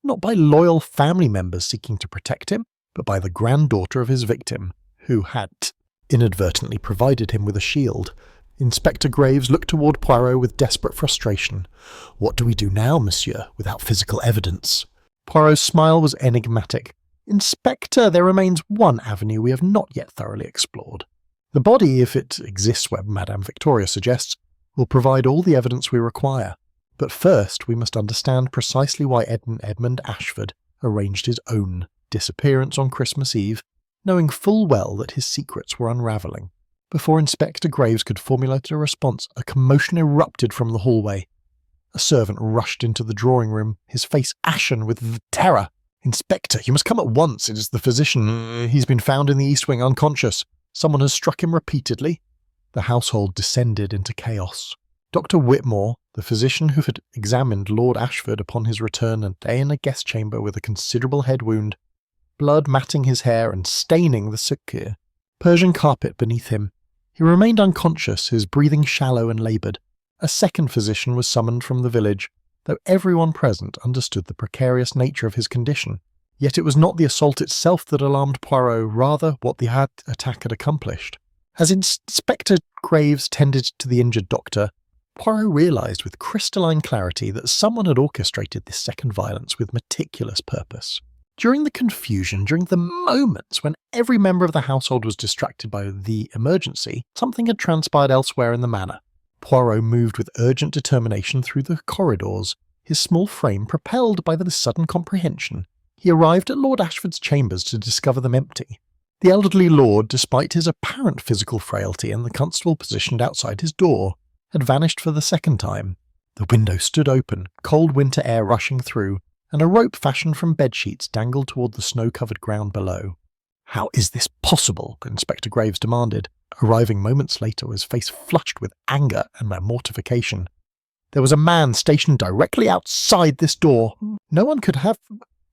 not by loyal family members seeking to protect him, but by the granddaughter of his victim, who had inadvertently provided him with a shield. Inspector Graves looked toward Poirot with desperate frustration. "What do we do now, monsieur, without physical evidence?" Poirot's smile was enigmatic. "Inspector, there remains one avenue we have not yet thoroughly explored. The body, if it exists where Madame Victoria suggests, will provide all the evidence we require. But first we must understand precisely why Edmund Ashford arranged his own disappearance on Christmas Eve, knowing full well that his secrets were unravelling." Before Inspector Graves could formulate a response, a commotion erupted from the hallway. A servant rushed into the drawing room, his face ashen with terror. "Inspector, you must come at once. It is the physician. He's been found in the East Wing unconscious. Someone has struck him repeatedly." The household descended into chaos. Dr. Whitmore, the physician who had examined Lord Ashford upon his return, and lay in a guest chamber with a considerable head wound, blood matting his hair and staining the sukkir, Persian carpet beneath him. He remained unconscious, his breathing shallow and laboured. A second physician was summoned from the village, though everyone present understood the precarious nature of his condition. Yet it was not the assault itself that alarmed Poirot, rather what the attack had accomplished. As Inspector Graves tended to the injured doctor, Poirot realised with crystalline clarity that someone had orchestrated this second violence with meticulous purpose. During the confusion, during the moments when every member of the household was distracted by the emergency, something had transpired elsewhere in the manor. Poirot moved with urgent determination through the corridors, his small frame propelled by the sudden comprehension. He arrived at Lord Ashford's chambers to discover them empty. The elderly lord, despite his apparent physical frailty and the constable positioned outside his door, had vanished for the second time. The window stood open, cold winter air rushing through, and a rope fashioned from bedsheets dangled toward the snow-covered ground below. "How is this possible?" Inspector Graves demanded, arriving moments later, his face flushed with anger and mortification. "There was a man stationed directly outside this door. No one could have...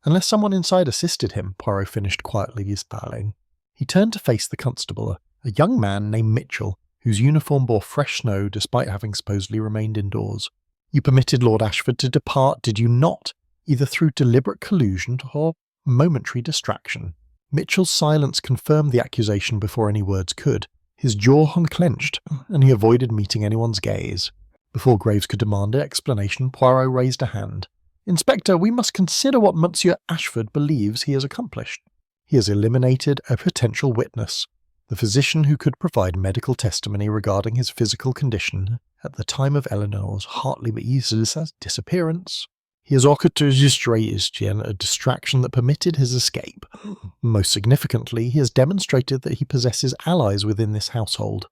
unless someone inside assisted him," Poirot finished quietly smiling. He turned to face the constable, a young man named Mitchell, whose uniform bore fresh snow despite having supposedly remained indoors. "You permitted Lord Ashford to depart, did you not? Either through deliberate collusion or momentary distraction." Mitchell's silence confirmed the accusation before any words could. His jaw hung clenched, and he avoided meeting anyone's gaze. Before Graves could demand an explanation, Poirot raised a hand. "Inspector, we must consider what Monsieur Ashford believes he has accomplished. He has eliminated a potential witness, the physician who could provide medical testimony regarding his physical condition at the time of Eleanor's Hartley's disappearance. He has orchestrated a distraction that permitted his escape. Most significantly, he has demonstrated that he possesses allies within this household."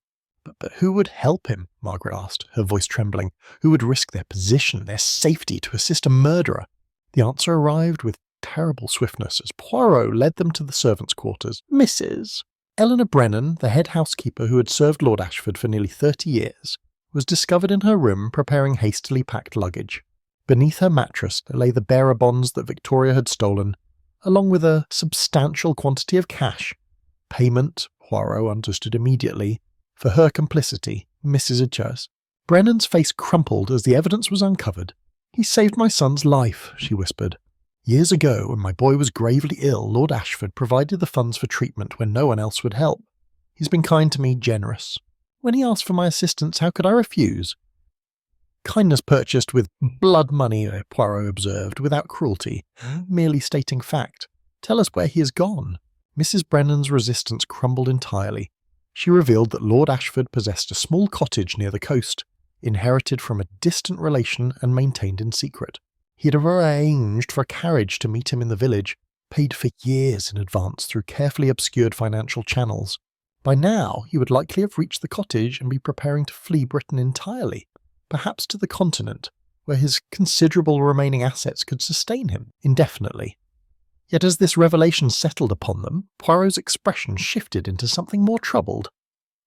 But who would help him?" Margaret asked, her voice trembling. "Who would risk their position, their safety, to assist a murderer?" The answer arrived with terrible swiftness as Poirot led them to the servants' quarters. "Mrs. Eleanor Brennan, the head housekeeper who had served Lord Ashford for nearly 30 years, was discovered in her room preparing hastily packed luggage. Beneath her mattress lay the bearer bonds that Victoria had stolen, along with a substantial quantity of cash. Payment, Poirot understood immediately, for her complicity, Mrs. Achas. Brennan's face crumpled as the evidence was uncovered. "He saved my son's life," she whispered. "Years ago, when my boy was gravely ill, Lord Ashford provided the funds for treatment when no one else would help. He's been kind to me, generous. When he asked for my assistance, how could I refuse?" "Kindness purchased with blood money," Poirot observed, "without cruelty, merely stating fact. Tell us where he has gone." Mrs. Brennan's resistance crumbled entirely. She revealed that Lord Ashford possessed a small cottage near the coast, inherited from a distant relation and maintained in secret. He had arranged for a carriage to meet him in the village, paid for years in advance through carefully obscured financial channels. By now, he would likely have reached the cottage and be preparing to flee Britain entirely, perhaps to the continent, where his considerable remaining assets could sustain him indefinitely. Yet as this revelation settled upon them, Poirot's expression shifted into something more troubled.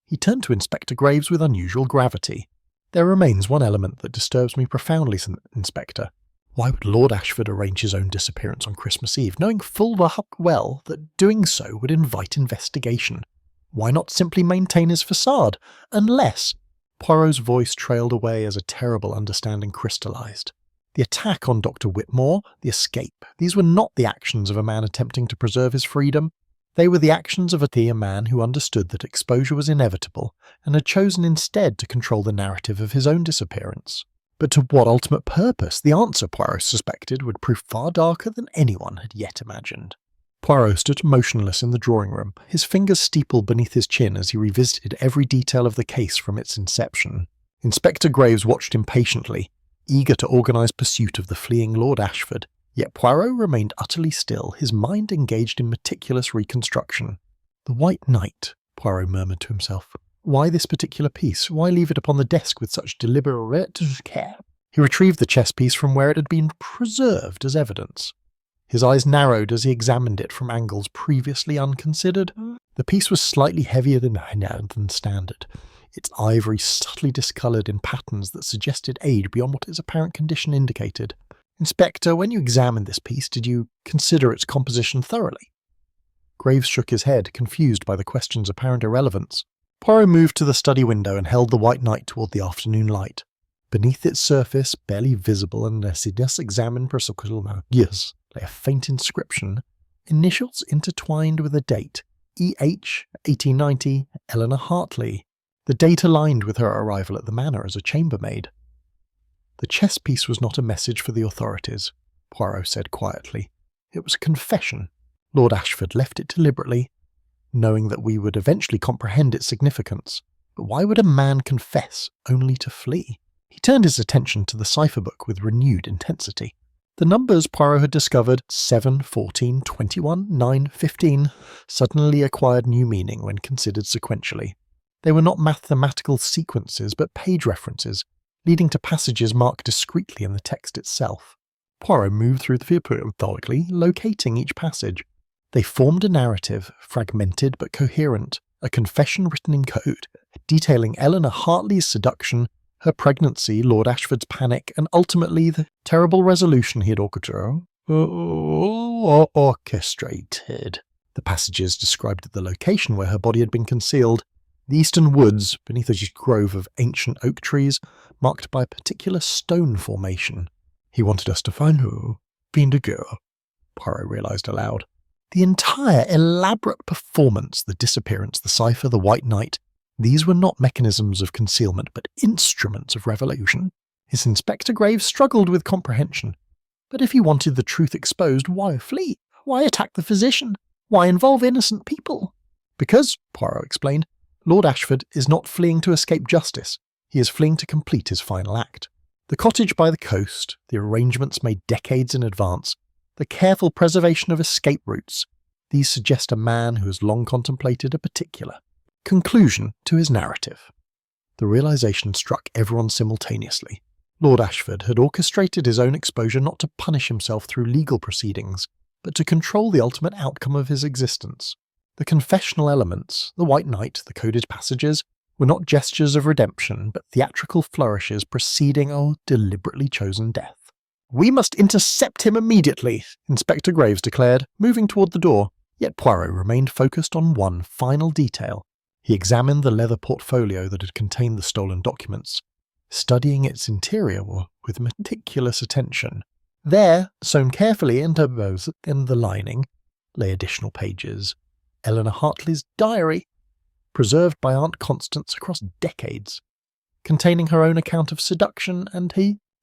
He turned to Inspector Graves with unusual gravity. "There remains one element that disturbs me profoundly, Inspector. Why would Lord Ashford arrange his own disappearance on Christmas Eve, knowing full well that doing so would invite investigation? Why not simply maintain his facade, unless—" Poirot's voice trailed away as a terrible understanding crystallized. The attack on Dr. Whitmore, the escape, these were not the actions of a man attempting to preserve his freedom. They were the actions of a man who understood that exposure was inevitable and had chosen instead to control the narrative of his own disappearance. But to what ultimate purpose? The answer, Poirot suspected, would prove far darker than anyone had yet imagined. Poirot stood motionless in the drawing room, his fingers steepled beneath his chin as he revisited every detail of the case from its inception. Inspector Graves watched impatiently, eager to organise pursuit of the fleeing Lord Ashford, yet Poirot remained utterly still, his mind engaged in meticulous reconstruction. "The White Knight," Poirot murmured to himself. "Why this particular piece? Why leave it upon the desk with such deliberate care?" He retrieved the chess piece from where it had been preserved as evidence. His eyes narrowed as he examined it from angles previously unconsidered. The piece was slightly heavier than standard, its ivory subtly discoloured in patterns that suggested age beyond what its apparent condition indicated. "Inspector, when you examined this piece, did you consider its composition thoroughly?" Graves shook his head, confused by the question's apparent irrelevance. Poirot moved to the study window and held the White Knight toward the afternoon light. Beneath its surface, barely visible unless he thus examined lay a faint inscription, initials intertwined with a date, E.H. 1890, Eleanor Hartley. The date aligned with her arrival at the manor as a chambermaid. "The chess piece was not a message for the authorities," Poirot said quietly. It was a confession. Lord Ashford left it deliberately, knowing that we would eventually comprehend its significance. But why would a man confess only to flee? He turned his attention to the cipher book with renewed intensity. The numbers Poirot had discovered, 7, 14, 21, 9, 15, suddenly acquired new meaning when considered sequentially. They were not mathematical sequences, but page references, leading to passages marked discreetly in the text itself. Poirot moved through the paper methodically, locating each passage. They formed a narrative, fragmented but coherent, a confession written in code, detailing Eleanor Hartley's seduction, her pregnancy, Lord Ashford's panic, and ultimately the terrible resolution he had orchestrated. The passages described the location where her body had been concealed, the eastern woods beneath a grove of ancient oak trees, marked by a particular stone formation. He wanted us to find her, find a girl, Poirot realised aloud. The entire elaborate performance, the disappearance, the cipher, the White Knight, these were not mechanisms of concealment, but instruments of revelation. His Inspector Graves struggled with comprehension. But if he wanted the truth exposed, why flee? Why attack the physician? Why involve innocent people? Because, Poirot explained, Lord Ashford is not fleeing to escape justice. He is fleeing to complete his final act. The cottage by the coast, the arrangements made decades in advance, the careful preservation of escape routes, these suggest a man who has long contemplated a particular conclusion to his narrative. The realization struck everyone simultaneously. Lord Ashford had orchestrated his own exposure not to punish himself through legal proceedings, but to control the ultimate outcome of his existence. The confessional elements, the White Knight, the coded passages, were not gestures of redemption, but theatrical flourishes preceding a deliberately chosen death. "We must intercept him immediately," Inspector Graves declared, moving toward the door. Yet Poirot remained focused on one final detail. He examined the leather portfolio that had contained the stolen documents, studying its interior with meticulous attention. There, sewn carefully into both in the lining, lay additional pages. Eleanor Hartley's diary, preserved by Aunt Constance across decades, containing her own account of seduction and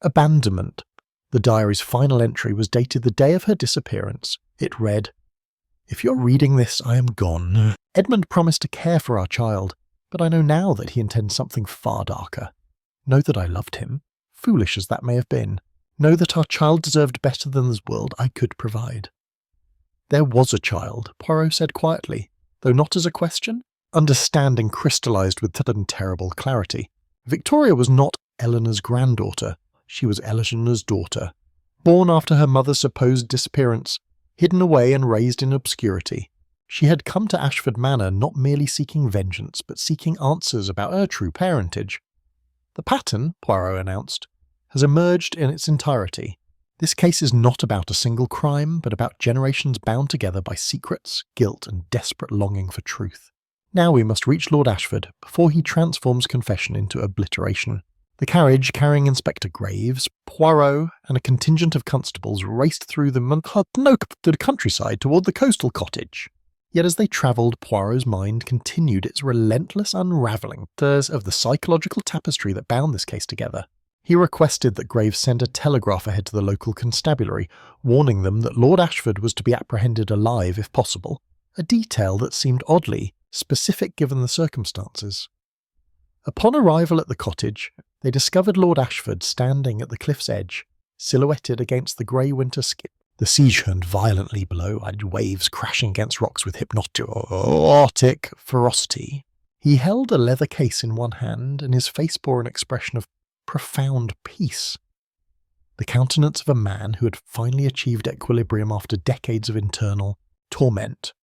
abandonment. The diary's final entry was dated the day of her disappearance. It read, "If you're reading this, I am gone. Edmund promised to care for our child, but I know now that he intends something far darker. Know that I loved him, foolish as that may have been. Know that our child deserved better than this world I could provide." There was a child, Poirot said quietly, though not as a question. Understanding crystallized with sudden terrible clarity. Victoria was not Eleanor's granddaughter. She was Eleanor's daughter, born after her mother's supposed disappearance, hidden away and raised in obscurity. She had come to Ashford Manor not merely seeking vengeance, but seeking answers about her true parentage. The pattern, Poirot announced, has emerged in its entirety. This case is not about a single crime, but about generations bound together by secrets, guilt, and desperate longing for truth. Now we must reach Lord Ashford before he transforms confession into obliteration. The carriage carrying Inspector Graves, Poirot, and a contingent of constables raced through the countryside toward the coastal cottage. Yet as they travelled, Poirot's mind continued its relentless unravelling of the psychological tapestry that bound this case together. He requested that Graves send a telegraph ahead to the local constabulary, warning them that Lord Ashford was to be apprehended alive if possible, a detail that seemed oddly specific given the circumstances. Upon arrival at the cottage, they discovered Lord Ashford standing at the cliff's edge, silhouetted against the grey winter sky. The sea churned violently below, waves crashing against rocks with hypnotic ferocity. He held a leather case in one hand, and his face bore an expression of profound peace. The countenance of a man who had finally achieved equilibrium after decades of internal torment.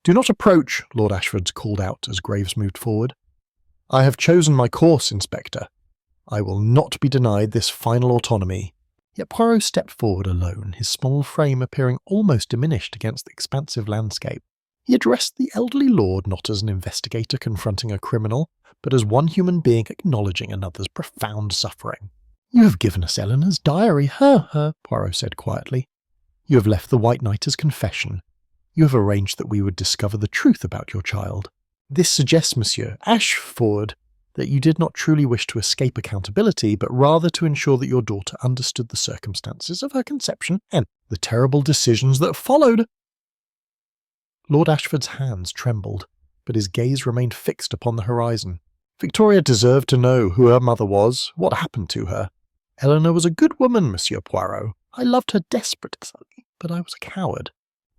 "Do not approach," Lord Ashford called out as Graves moved forward. "I have chosen my course, Inspector. I will not be denied this final autonomy." Yet Poirot stepped forward alone, his small frame appearing almost diminished against the expansive landscape. He addressed the elderly lord not as an investigator confronting a criminal, but as one human being acknowledging another's profound suffering. "You have given us Eleanor's diary, Poirot said quietly. "You have left the White Knight as confession. You have arranged that we would discover the truth about your child. This suggests, Monsieur Ashford, that you did not truly wish to escape accountability, but rather to ensure that your daughter understood the circumstances of her conception and the terrible decisions that followed. Lord Ashford's hands trembled, but his gaze remained fixed upon the horizon. Victoria deserved to know who her mother was, what happened to her. Eleanor was a good woman, Monsieur Poirot. I loved her desperately, but I was a coward.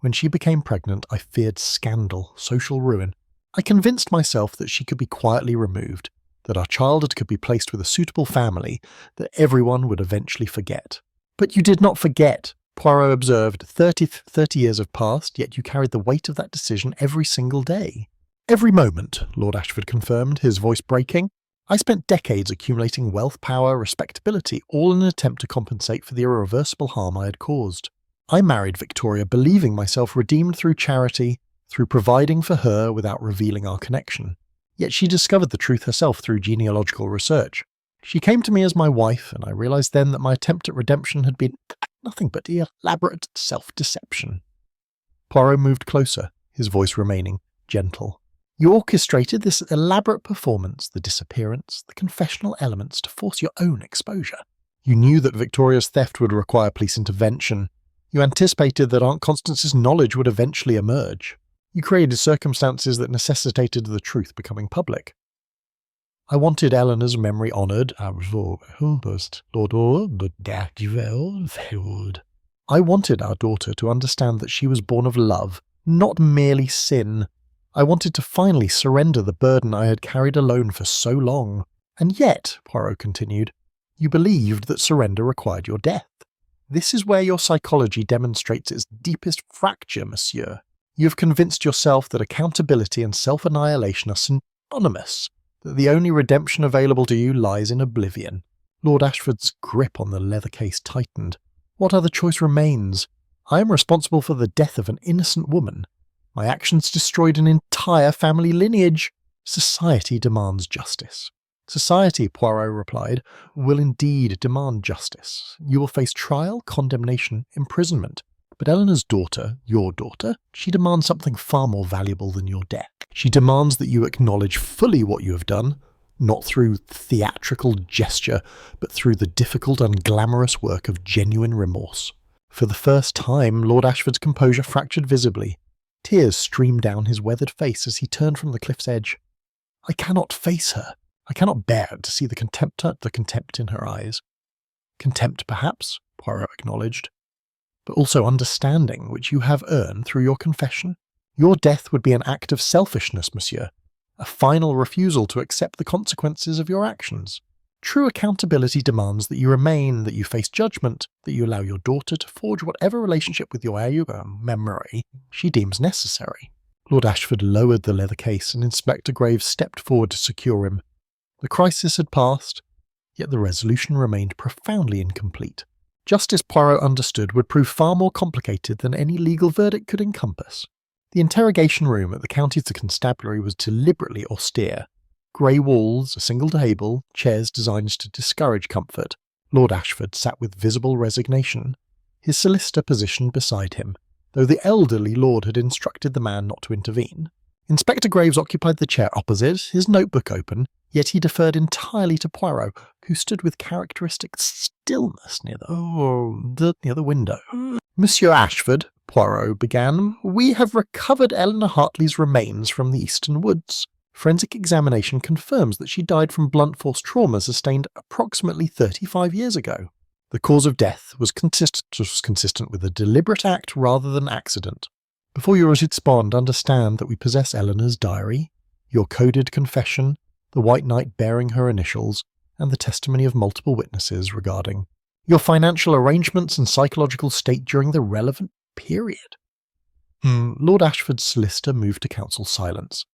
When she became pregnant, I feared scandal, social ruin. I convinced myself that she could be quietly removed, that our child could be placed with a suitable family, that everyone would eventually forget. But you did not forget, Poirot observed. 30 years have passed, yet you carried the weight of that decision every single day. Every moment, Lord Ashford confirmed, his voice breaking. I spent decades accumulating wealth, power, respectability, all in an attempt to compensate for the irreversible harm I had caused. I married Victoria believing myself redeemed through charity, through providing for her without revealing our connection. Yet she discovered the truth herself through genealogical research. She came to me as my wife, and I realized then that my attempt at redemption had been nothing but elaborate self-deception. Poirot moved closer, his voice remaining gentle. You orchestrated this elaborate performance, the disappearance, the confessional elements, to force your own exposure. You knew that Victoria's theft would require police intervention. You anticipated that Aunt Constance's knowledge would eventually emerge. You created circumstances that necessitated the truth becoming public. I wanted Eleanor's memory honoured. I wanted our daughter to understand that she was born of love, not merely sin. I wanted to finally surrender the burden I had carried alone for so long. And yet, Poirot continued, you believed that surrender required your death. This is where your psychology demonstrates its deepest fracture, monsieur. You have convinced yourself that accountability and self-annihilation are synonymous, that the only redemption available to you lies in oblivion. Lord Ashford's grip on the leather case tightened. What other choice remains? I am responsible for the death of an innocent woman. My actions destroyed an entire family lineage. Society demands justice. Society, Poirot replied, will indeed demand justice. You will face trial, condemnation, imprisonment. But Eleanor's daughter, your daughter, she demands something far more valuable than your death. She demands that you acknowledge fully what you have done, not through theatrical gesture, but through the difficult and glamorous work of genuine remorse. For the first time, Lord Ashford's composure fractured visibly. Tears streamed down his weathered face as he turned from the cliff's edge. I cannot face her. I cannot bear to see the contempt in her eyes. Contempt, perhaps, Poirot acknowledged, but also understanding, which you have earned through your confession. Your death would be an act of selfishness, monsieur, a final refusal to accept the consequences of your actions. True accountability demands that you remain, that you face judgment, that you allow your daughter to forge whatever relationship with your memory she deems necessary. Lord Ashford lowered the leather case, and Inspector Graves stepped forward to secure him. The crisis had passed, yet the resolution remained profoundly incomplete. Justice, Poirot understood, would prove far more complicated than any legal verdict could encompass. The interrogation room at the county's constabulary was deliberately austere. Grey walls, a single table, chairs designed to discourage comfort. Lord Ashford sat with visible resignation, his solicitor positioned beside him, though the elderly lord had instructed the man not to intervene. Inspector Graves occupied the chair opposite, his notebook open, yet he deferred entirely to Poirot, who stood with characteristic stillness near the window. Monsieur Ashford, Poirot began, we have recovered Eleanor Hartley's remains from the eastern woods. Forensic examination confirms that she died from blunt force trauma sustained approximately 35 years ago. The cause of death was consistent with a deliberate act rather than accident. Before you respond, understand that we possess Eleanor's diary, your coded confession, the white knight bearing her initials, and the testimony of multiple witnesses regarding your financial arrangements and psychological state during the relevant period. Lord Ashford's solicitor moved to counsel silence,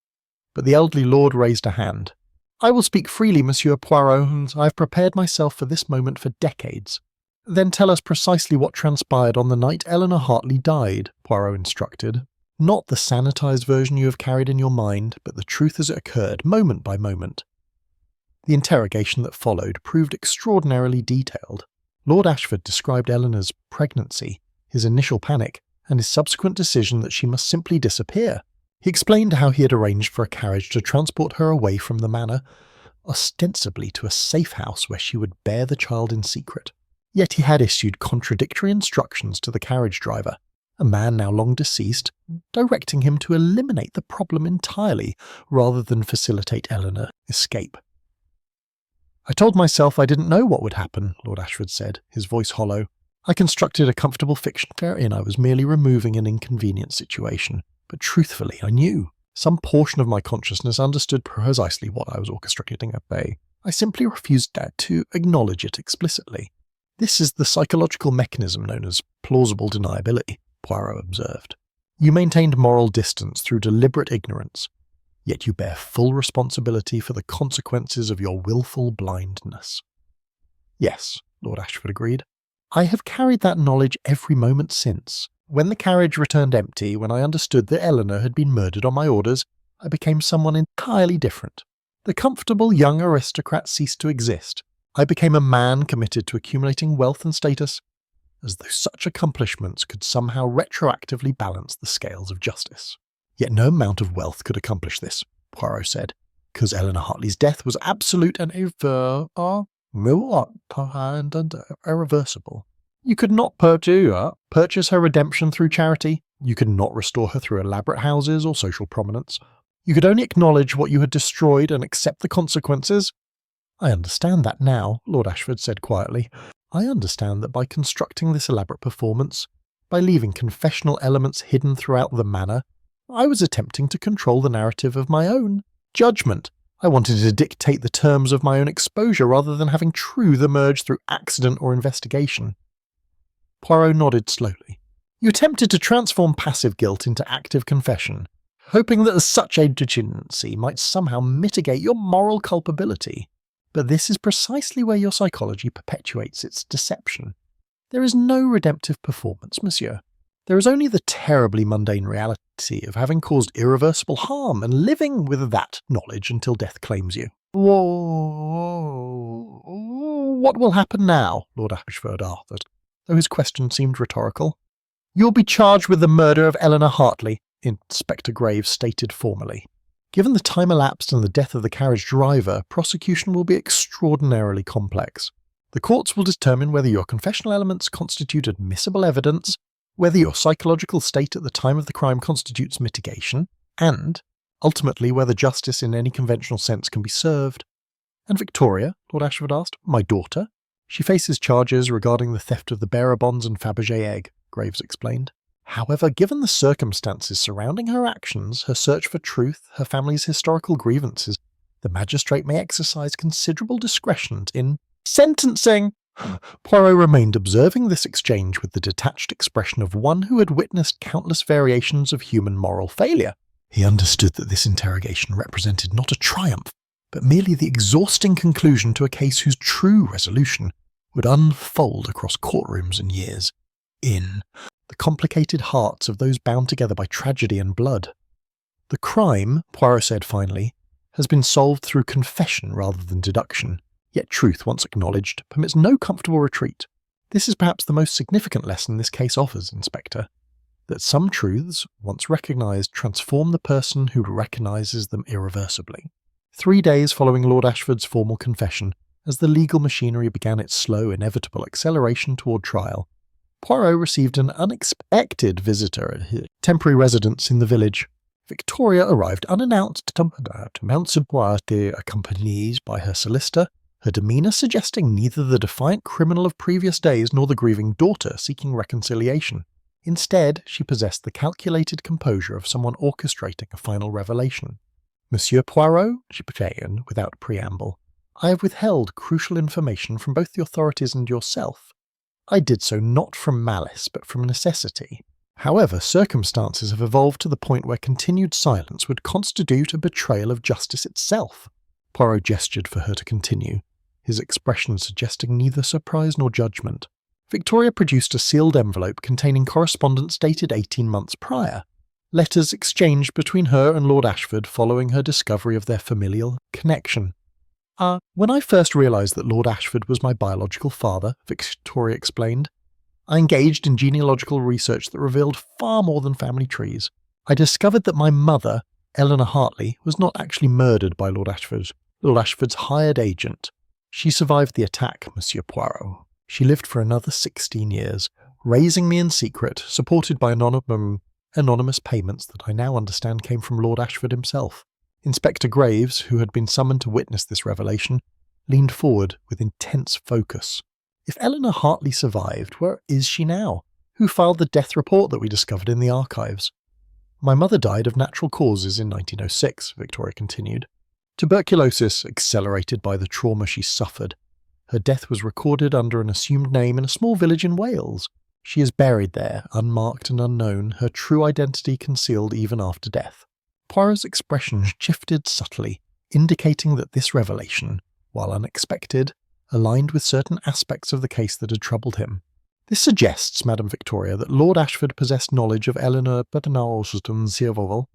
but the elderly lord raised a hand. I will speak freely, Monsieur Poirot, and I have prepared myself for this moment for decades. Then tell us precisely what transpired on the night Eleanor Hartley died, Poirot instructed. Not the sanitized version you have carried in your mind, but the truth as it occurred, moment by moment. The interrogation that followed proved extraordinarily detailed. Lord Ashford described Eleanor's pregnancy, his initial panic, and his subsequent decision that she must simply disappear. He explained how he had arranged for a carriage to transport her away from the manor, ostensibly to a safe house where she would bear the child in secret. Yet he had issued contradictory instructions to the carriage driver, a man now long deceased, directing him to eliminate the problem entirely rather than facilitate Eleanor's escape. "I told myself I didn't know what would happen," Lord Ashford said, his voice hollow. "I constructed a comfortable fiction wherein I was merely removing an inconvenient situation. But truthfully, I knew. Some portion of my consciousness understood precisely what I was orchestrating at bay. I simply refused to acknowledge it explicitly. This is the psychological mechanism known as plausible deniability," Poirot observed. "You maintained moral distance through deliberate ignorance, yet you bear full responsibility for the consequences of your willful blindness." "Yes," Lord Ashford agreed. "I have carried that knowledge every moment since. When the carriage returned empty, when I understood that Eleanor had been murdered on my orders, I became someone entirely different. The comfortable young aristocrat ceased to exist. I became a man committed to accumulating wealth and status, as though such accomplishments could somehow retroactively balance the scales of justice." "Yet no amount of wealth could accomplish this," Poirot said, "because Eleanor Hartley's death was absolute and irreversible. You could not purchase her redemption through charity. You could not restore her through elaborate houses or social prominence. You could only acknowledge what you had destroyed and accept the consequences." "I understand that now," Lord Ashford said quietly. "I understand that by constructing this elaborate performance, by leaving confessional elements hidden throughout the manner, I was attempting to control the narrative of my own judgment. I wanted to dictate the terms of my own exposure rather than having truth emerge through accident or investigation." Poirot nodded slowly. "You attempted to transform passive guilt into active confession, hoping that such agency might somehow mitigate your moral culpability. But this is precisely where your psychology perpetuates its deception. There is no redemptive performance, monsieur. There is only the terribly mundane reality of having caused irreversible harm and living with that knowledge until death claims you." "What will happen now?" Lord Ashford asked, though his question seemed rhetorical. "You'll be charged with the murder of Eleanor Hartley," Inspector Graves stated formally. "Given the time elapsed and the death of the carriage driver, prosecution will be extraordinarily complex. The courts will determine whether your confessional elements constitute admissible evidence, whether your psychological state at the time of the crime constitutes mitigation, and, ultimately, whether justice in any conventional sense can be served." "And Victoria?" Lord Ashford asked. "My daughter? She faces charges regarding the theft of the bearer bonds and Fabergé egg," Graves explained. "However, given the circumstances surrounding her actions, her search for truth, her family's historical grievances, the magistrate may exercise considerable discretion in sentencing." Poirot remained observing this exchange with the detached expression of one who had witnessed countless variations of human moral failure. He understood that this interrogation represented not a triumph, but merely the exhausting conclusion to a case whose true resolution would unfold across courtrooms and years, in the complicated hearts of those bound together by tragedy and blood. "The crime," Poirot said finally, "has been solved through confession rather than deduction. Yet truth, once acknowledged, permits no comfortable retreat. This is perhaps the most significant lesson this case offers, Inspector. That some truths, once recognised, transform the person who recognises them irreversibly." 3 days following Lord Ashford's formal confession, as the legal machinery began its slow, inevitable acceleration toward trial, Poirot received an unexpected visitor at his temporary residence in the village. Victoria arrived unannounced to Mount Subois, accompanied by her solicitor, her demeanour suggesting neither the defiant criminal of previous days nor the grieving daughter seeking reconciliation. Instead, she possessed the calculated composure of someone orchestrating a final revelation. "Monsieur Poirot," she began without preamble, "I have withheld crucial information from both the authorities and yourself. I did so not from malice, but from necessity. However, circumstances have evolved to the point where continued silence would constitute a betrayal of justice itself." Poirot gestured for her to continue, his expression suggesting neither surprise nor judgment. Victoria produced a sealed envelope containing correspondence dated 18 months prior, letters exchanged between her and Lord Ashford following her discovery of their familial connection. "When I first realised that Lord Ashford was my biological father," Victoria explained, "I engaged in genealogical research that revealed far more than family trees. I discovered that my mother, Eleanor Hartley, was not actually murdered by Lord Ashford, Lord Ashford's hired agent. She survived the attack, Monsieur Poirot. She lived for another 16 years, raising me in secret, supported by anonymous payments that I now understand came from Lord Ashford himself. Inspector Graves, who had been summoned to witness this revelation, leaned forward with intense focus. If Eleanor Hartley survived, where is she now? Who filed the death report that we discovered in the archives? My mother died of natural causes in 1906, Victoria continued. Tuberculosis accelerated by the trauma she suffered. Her death was recorded under an assumed name in a small village in Wales. She is buried there, unmarked and unknown, her true identity concealed even after death. Poirot's expression shifted subtly, indicating that this revelation, while unexpected, aligned with certain aspects of the case that had troubled him. This suggests, Madame Victoria, that Lord Ashford possessed knowledge of Eleanor unmistakable,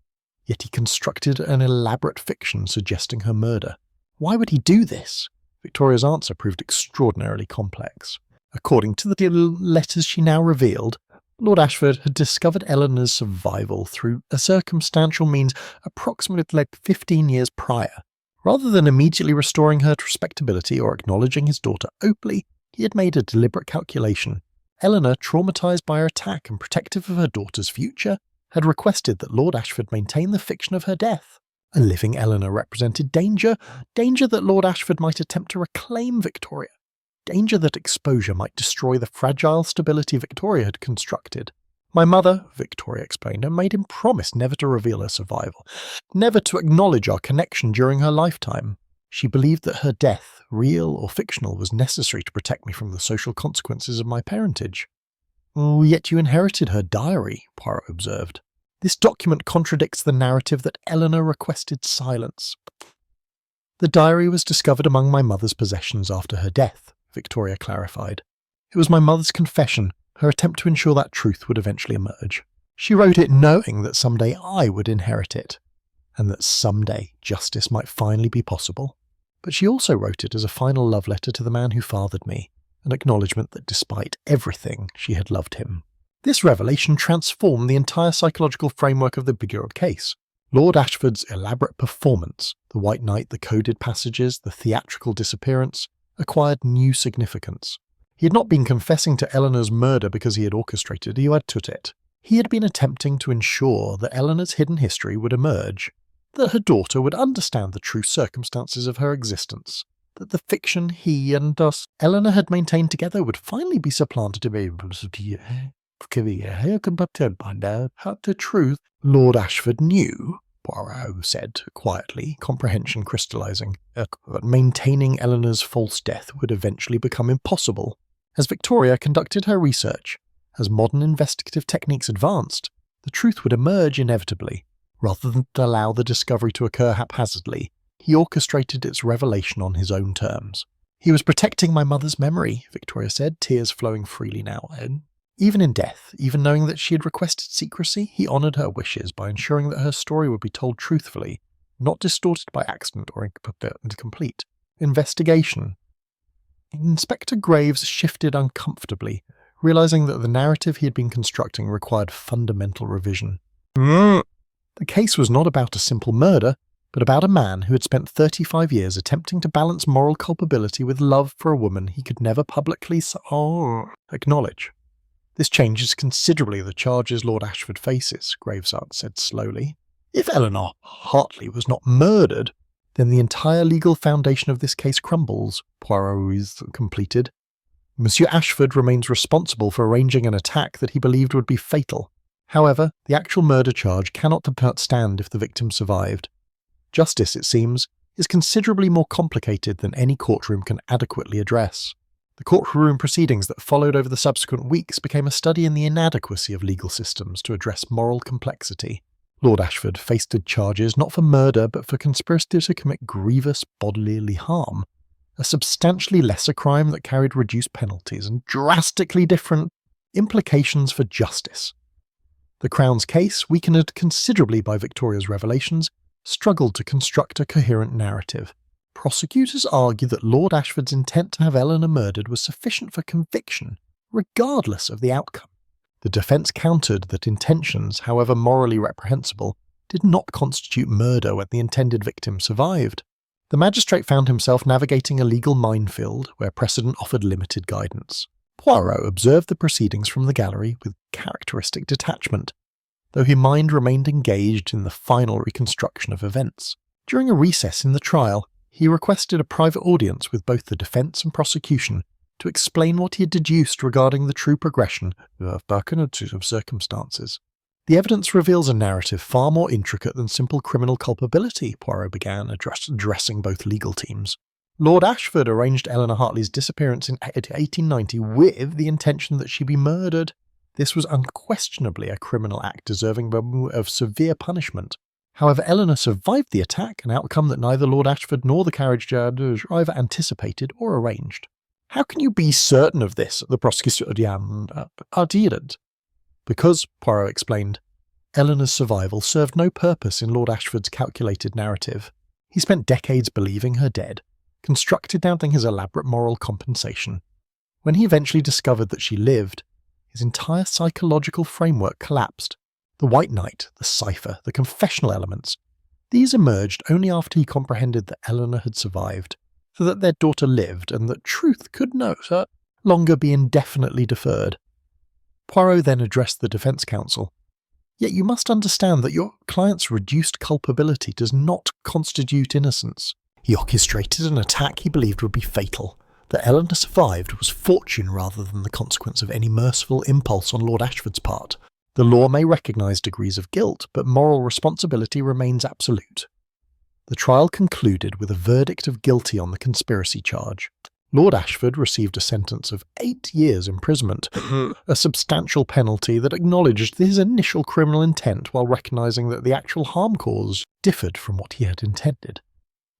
yet he constructed an elaborate fiction suggesting her murder. Why would he do this? Victoria's answer proved extraordinarily complex. According to the letters she now revealed, Lord Ashford had discovered Eleanor's survival through a circumstantial means approximately 15 years prior. Rather than immediately restoring her to respectability or acknowledging his daughter openly, he had made a deliberate calculation. Eleanor, traumatized by her attack and protective of her daughter's future, had requested that Lord Ashford maintain the fiction of her death. A living Eleanor represented danger that Lord Ashford might attempt to reclaim Victoria, danger that exposure might destroy the fragile stability Victoria had constructed. My mother, Victoria explained, had made him promise never to reveal her survival, never to acknowledge our connection during her lifetime. She believed that her death, real or fictional, was necessary to protect me from the social consequences of my parentage. Yet you inherited her diary, Poirot observed. This document contradicts the narrative that Eleanor requested silence. The diary was discovered among my mother's possessions after her death, Victoria clarified. It was my mother's confession, her attempt to ensure that truth would eventually emerge. She wrote it knowing that someday I would inherit it, and that someday justice might finally be possible. But she also wrote it as a final love letter to the man who fathered me, an acknowledgement that despite everything, she had loved him. This revelation transformed the entire psychological framework of the Poirot case. Lord Ashford's elaborate performance, the White Knight, the coded passages, the theatrical disappearance, acquired new significance. He had not been confessing to Eleanor's murder because he had orchestrated it. He had been attempting to ensure that Eleanor's hidden history would emerge, that her daughter would understand the true circumstances of her existence, that the fiction he and thus Eleanor had maintained together would finally be supplanted to be the truth. Lord Ashford knew, Poirot said quietly, comprehension crystallizing, that maintaining Eleanor's false death would eventually become impossible. As Victoria conducted her research, as modern investigative techniques advanced, the truth would emerge inevitably. Rather than allow the discovery to occur haphazardly, he orchestrated its revelation on his own terms. He was protecting my mother's memory, Victoria said, tears flowing freely now. Even in death, even knowing that she had requested secrecy, he honoured her wishes by ensuring that her story would be told truthfully, not distorted by accident or incomplete investigation. Inspector Graves shifted uncomfortably, realising that the narrative he had been constructing required fundamental revision. The case was not about a simple murder, but about a man who had spent 35 years attempting to balance moral culpability with love for a woman he could never publicly acknowledge. This changes considerably the charges Lord Ashford faces, Graves said slowly. If Eleanor Hartley was not murdered, then the entire legal foundation of this case crumbles, Poirot completed. Monsieur Ashford remains responsible for arranging an attack that he believed would be fatal. However, the actual murder charge cannot stand if the victim survived. Justice, it seems, is considerably more complicated than any courtroom can adequately address. The courtroom proceedings that followed over the subsequent weeks became a study in the inadequacy of legal systems to address moral complexity. Lord Ashford faced charges not for murder but for conspiracy to commit grievous bodily harm, a substantially lesser crime that carried reduced penalties and drastically different implications for justice. The Crown's case, weakened considerably by Victoria's revelations, struggled to construct a coherent narrative. Prosecutors argue that Lord Ashford's intent to have Eleanor murdered was sufficient for conviction, regardless of the outcome. The defence countered that intentions, however morally reprehensible, did not constitute murder when the intended victim survived. The magistrate found himself navigating a legal minefield where precedent offered limited guidance. Poirot observed the proceedings from the gallery with characteristic detachment, though his mind remained engaged in the final reconstruction of events. During a recess in the trial, he requested a private audience with both the defence and prosecution to explain what he had deduced regarding the true progression of circumstances. The evidence reveals a narrative far more intricate than simple criminal culpability, Poirot began, addressing both legal teams. Lord Ashford arranged Eleanor Hartley's disappearance in 1890 with the intention that she be murdered. This was unquestionably a criminal act deserving of severe punishment. However, Eleanor survived the attack, an outcome that neither Lord Ashford nor the carriage driver anticipated or arranged. How can you be certain of this? The prosecutor didn't. Because, Poirot explained, Eleanor's survival served no purpose in Lord Ashford's calculated narrative. He spent decades believing her dead, constructed doubting his elaborate moral compensation. When he eventually discovered that she lived, his entire psychological framework collapsed. The White Knight, the cipher, the confessional elements, these emerged only after he comprehended that Eleanor had survived, so that their daughter lived and that truth could no longer be indefinitely deferred. Poirot then addressed the defence counsel. Yet you must understand that your client's reduced culpability does not constitute innocence. He orchestrated an attack he believed would be fatal. That Eleanor survived was fortune rather than the consequence of any merciful impulse on Lord Ashford's part. The law may recognise degrees of guilt, but moral responsibility remains absolute. The trial concluded with a verdict of guilty on the conspiracy charge. Lord Ashford received a sentence of 8 years' imprisonment, a substantial penalty that acknowledged his initial criminal intent while recognising that the actual harm caused differed from what he had intended.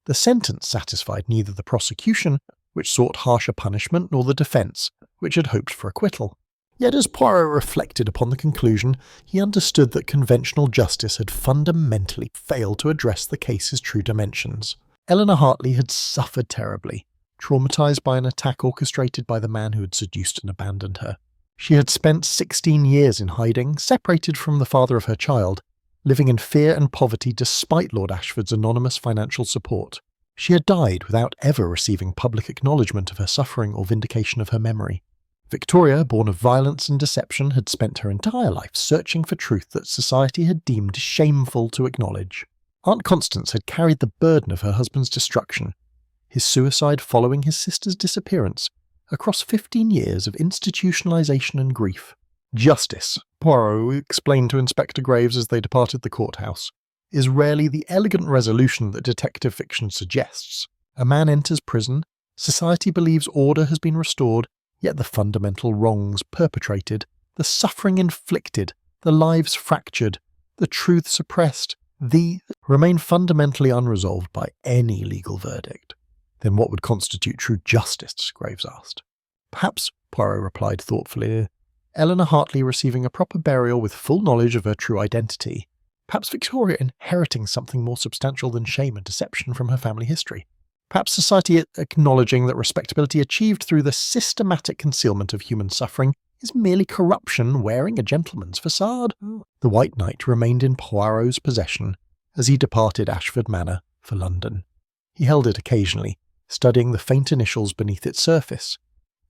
The sentence satisfied neither the prosecution, which sought harsher punishment, nor the defence, which had hoped for acquittal. Yet as Poirot reflected upon the conclusion, he understood that conventional justice had fundamentally failed to address the case's true dimensions. Eleanor Hartley had suffered terribly, traumatised by an attack orchestrated by the man who had seduced and abandoned her. She had spent 16 years in hiding, separated from the father of her child, living in fear and poverty despite Lord Ashford's anonymous financial support. She had died without ever receiving public acknowledgement of her suffering or vindication of her memory. Victoria, born of violence and deception, had spent her entire life searching for truth that society had deemed shameful to acknowledge. Aunt Constance had carried the burden of her husband's destruction, his suicide following his sister's disappearance, across 15 years of institutionalisation and grief. Justice, Poirot explained to Inspector Graves as they departed the courthouse, is rarely the elegant resolution that detective fiction suggests. A man enters prison, society believes order has been restored, yet the fundamental wrongs perpetrated, the suffering inflicted, the lives fractured, the truth suppressed, remain fundamentally unresolved by any legal verdict. Then what would constitute true justice? Graves asked. Perhaps, Poirot replied thoughtfully, Eleanor Hartley receiving a proper burial with full knowledge of her true identity. Perhaps Victoria inheriting something more substantial than shame and deception from her family history. Perhaps society acknowledging that respectability achieved through the systematic concealment of human suffering is merely corruption wearing a gentleman's facade. The White Knight remained in Poirot's possession as he departed Ashford Manor for London. He held it occasionally, studying the faint initials beneath its surface.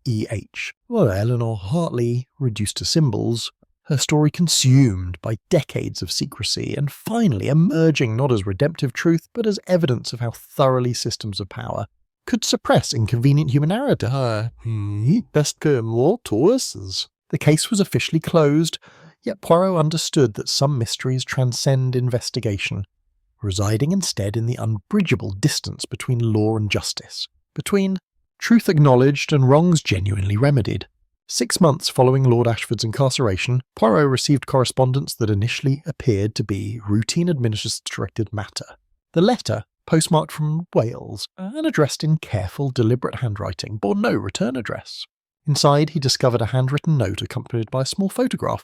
E.H. Well, Eleanor Hartley, reduced to symbols, her story consumed by decades of secrecy, and finally emerging not as redemptive truth, but as evidence of how thoroughly systems of power could suppress inconvenient human error. Best more tourists. The case was officially closed, yet Poirot understood that some mysteries transcend investigation, residing instead in the unbridgeable distance between law and justice, between truth acknowledged and wrongs genuinely remedied. 6 months following Lord Ashford's incarceration, Poirot received correspondence that initially appeared to be routine administrative matter. The letter, postmarked from Wales and addressed in careful, deliberate handwriting, bore no return address. Inside, he discovered a handwritten note accompanied by a small photograph.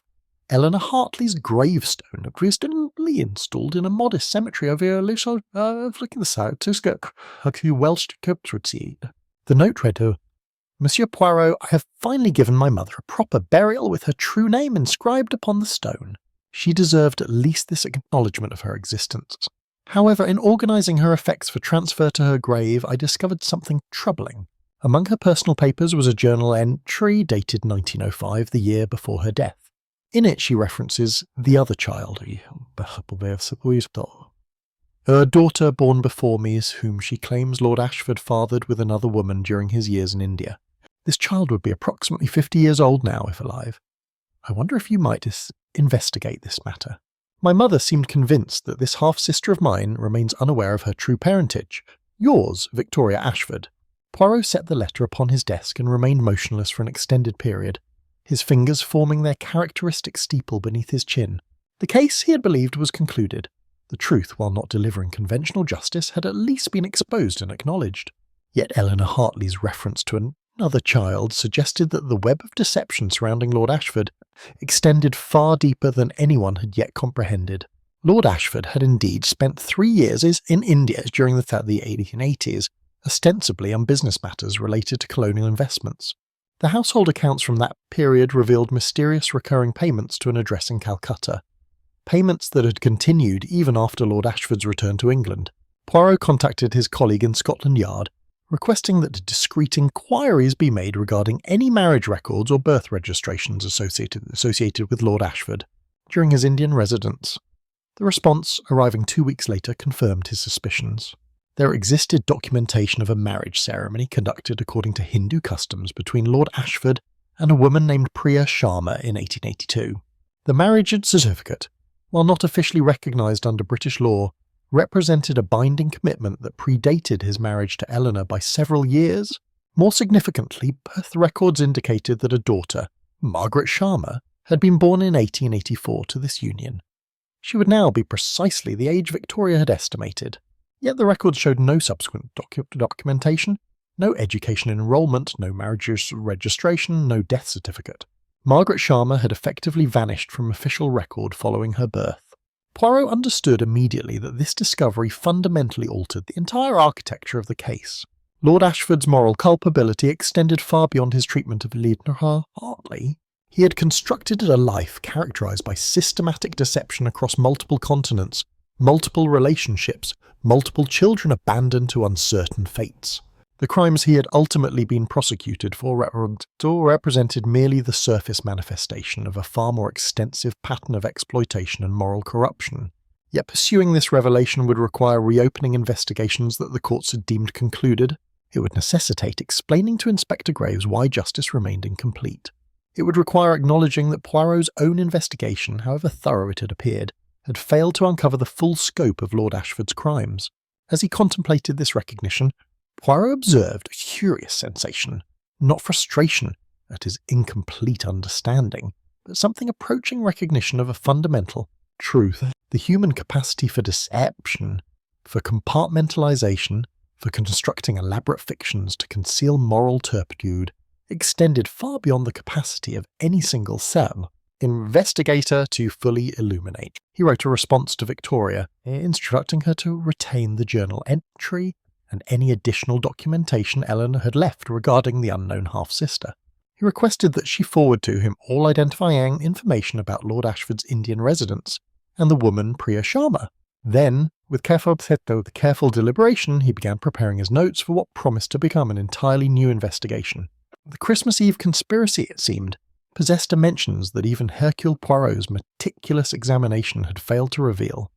Eleanor Hartley's gravestone appeared installed in a modest cemetery over looking the south to Welsh Cryptid. The note read, Monsieur Poirot, I have finally given my mother a proper burial with her true name inscribed upon the stone. She deserved at least this acknowledgment of her existence. However, in organising her effects for transfer to her grave, I discovered something troubling. Among her personal papers was a journal entry dated 1905, the year before her death. In it she references the other child, her daughter born before me, whom she claims Lord Ashford fathered with another woman during his years in India. This child would be approximately 50 years old now, if alive. I wonder if you might investigate this matter. My mother seemed convinced that this half-sister of mine remains unaware of her true parentage. Yours, Victoria Ashford. Poirot set the letter upon his desk and remained motionless for an extended period, his fingers forming their characteristic steeple beneath his chin. The case, he had believed, was concluded. The truth, while not delivering conventional justice, had at least been exposed and acknowledged. Yet Eleanor Hartley's reference to another child suggested that the web of deception surrounding Lord Ashford extended far deeper than anyone had yet comprehended. Lord Ashford had indeed spent 3 years in India during the 1880s, ostensibly on business matters related to colonial investments. The household accounts from that period revealed mysterious recurring payments to an address in Calcutta, payments that had continued even after Lord Ashford's return to England. Poirot contacted his colleague in Scotland Yard, requesting that discreet inquiries be made regarding any marriage records or birth registrations associated with Lord Ashford during his Indian residence. The response, arriving 2 weeks later, confirmed his suspicions. There existed documentation of a marriage ceremony conducted according to Hindu customs between Lord Ashford and a woman named Priya Sharma in 1882. The marriage certificate, while not officially recognised under British law, represented a binding commitment that predated his marriage to Eleanor by several years. More significantly, birth records indicated that a daughter, Margaret Sharma, had been born in 1884 to this union. She would now be precisely the age Victoria had estimated. Yet the records showed no subsequent documentation, no education enrolment, no marriage registration, no death certificate. Margaret Sharma had effectively vanished from official record following her birth. Poirot understood immediately that this discovery fundamentally altered the entire architecture of the case. Lord Ashford's moral culpability extended far beyond his treatment of Eleanor Hartley. He had constructed a life characterised by systematic deception across multiple continents, multiple relationships, multiple children abandoned to uncertain fates. The crimes he had ultimately been prosecuted for represented merely the surface manifestation of a far more extensive pattern of exploitation and moral corruption. Yet pursuing this revelation would require reopening investigations that the courts had deemed concluded. It would necessitate explaining to Inspector Graves why justice remained incomplete. It would require acknowledging that Poirot's own investigation, however thorough it had appeared, had failed to uncover the full scope of Lord Ashford's crimes. As he contemplated this recognition, Poirot observed a curious sensation, not frustration at his incomplete understanding, but something approaching recognition of a fundamental truth: the human capacity for deception, for compartmentalization, for constructing elaborate fictions to conceal moral turpitude, extended far beyond the capacity of any single cell. Investigator to fully illuminate. He wrote a response to Victoria, instructing her to retain the journal entry and any additional documentation Eleanor had left regarding the unknown half-sister. He requested that she forward to him all identifying information about Lord Ashford's Indian residence and the woman Priya Sharma. Then, with careful deliberation, he began preparing his notes for what promised to become an entirely new investigation. The Christmas Eve conspiracy, it seemed, possessed dimensions that even Hercule Poirot's meticulous examination had failed to reveal.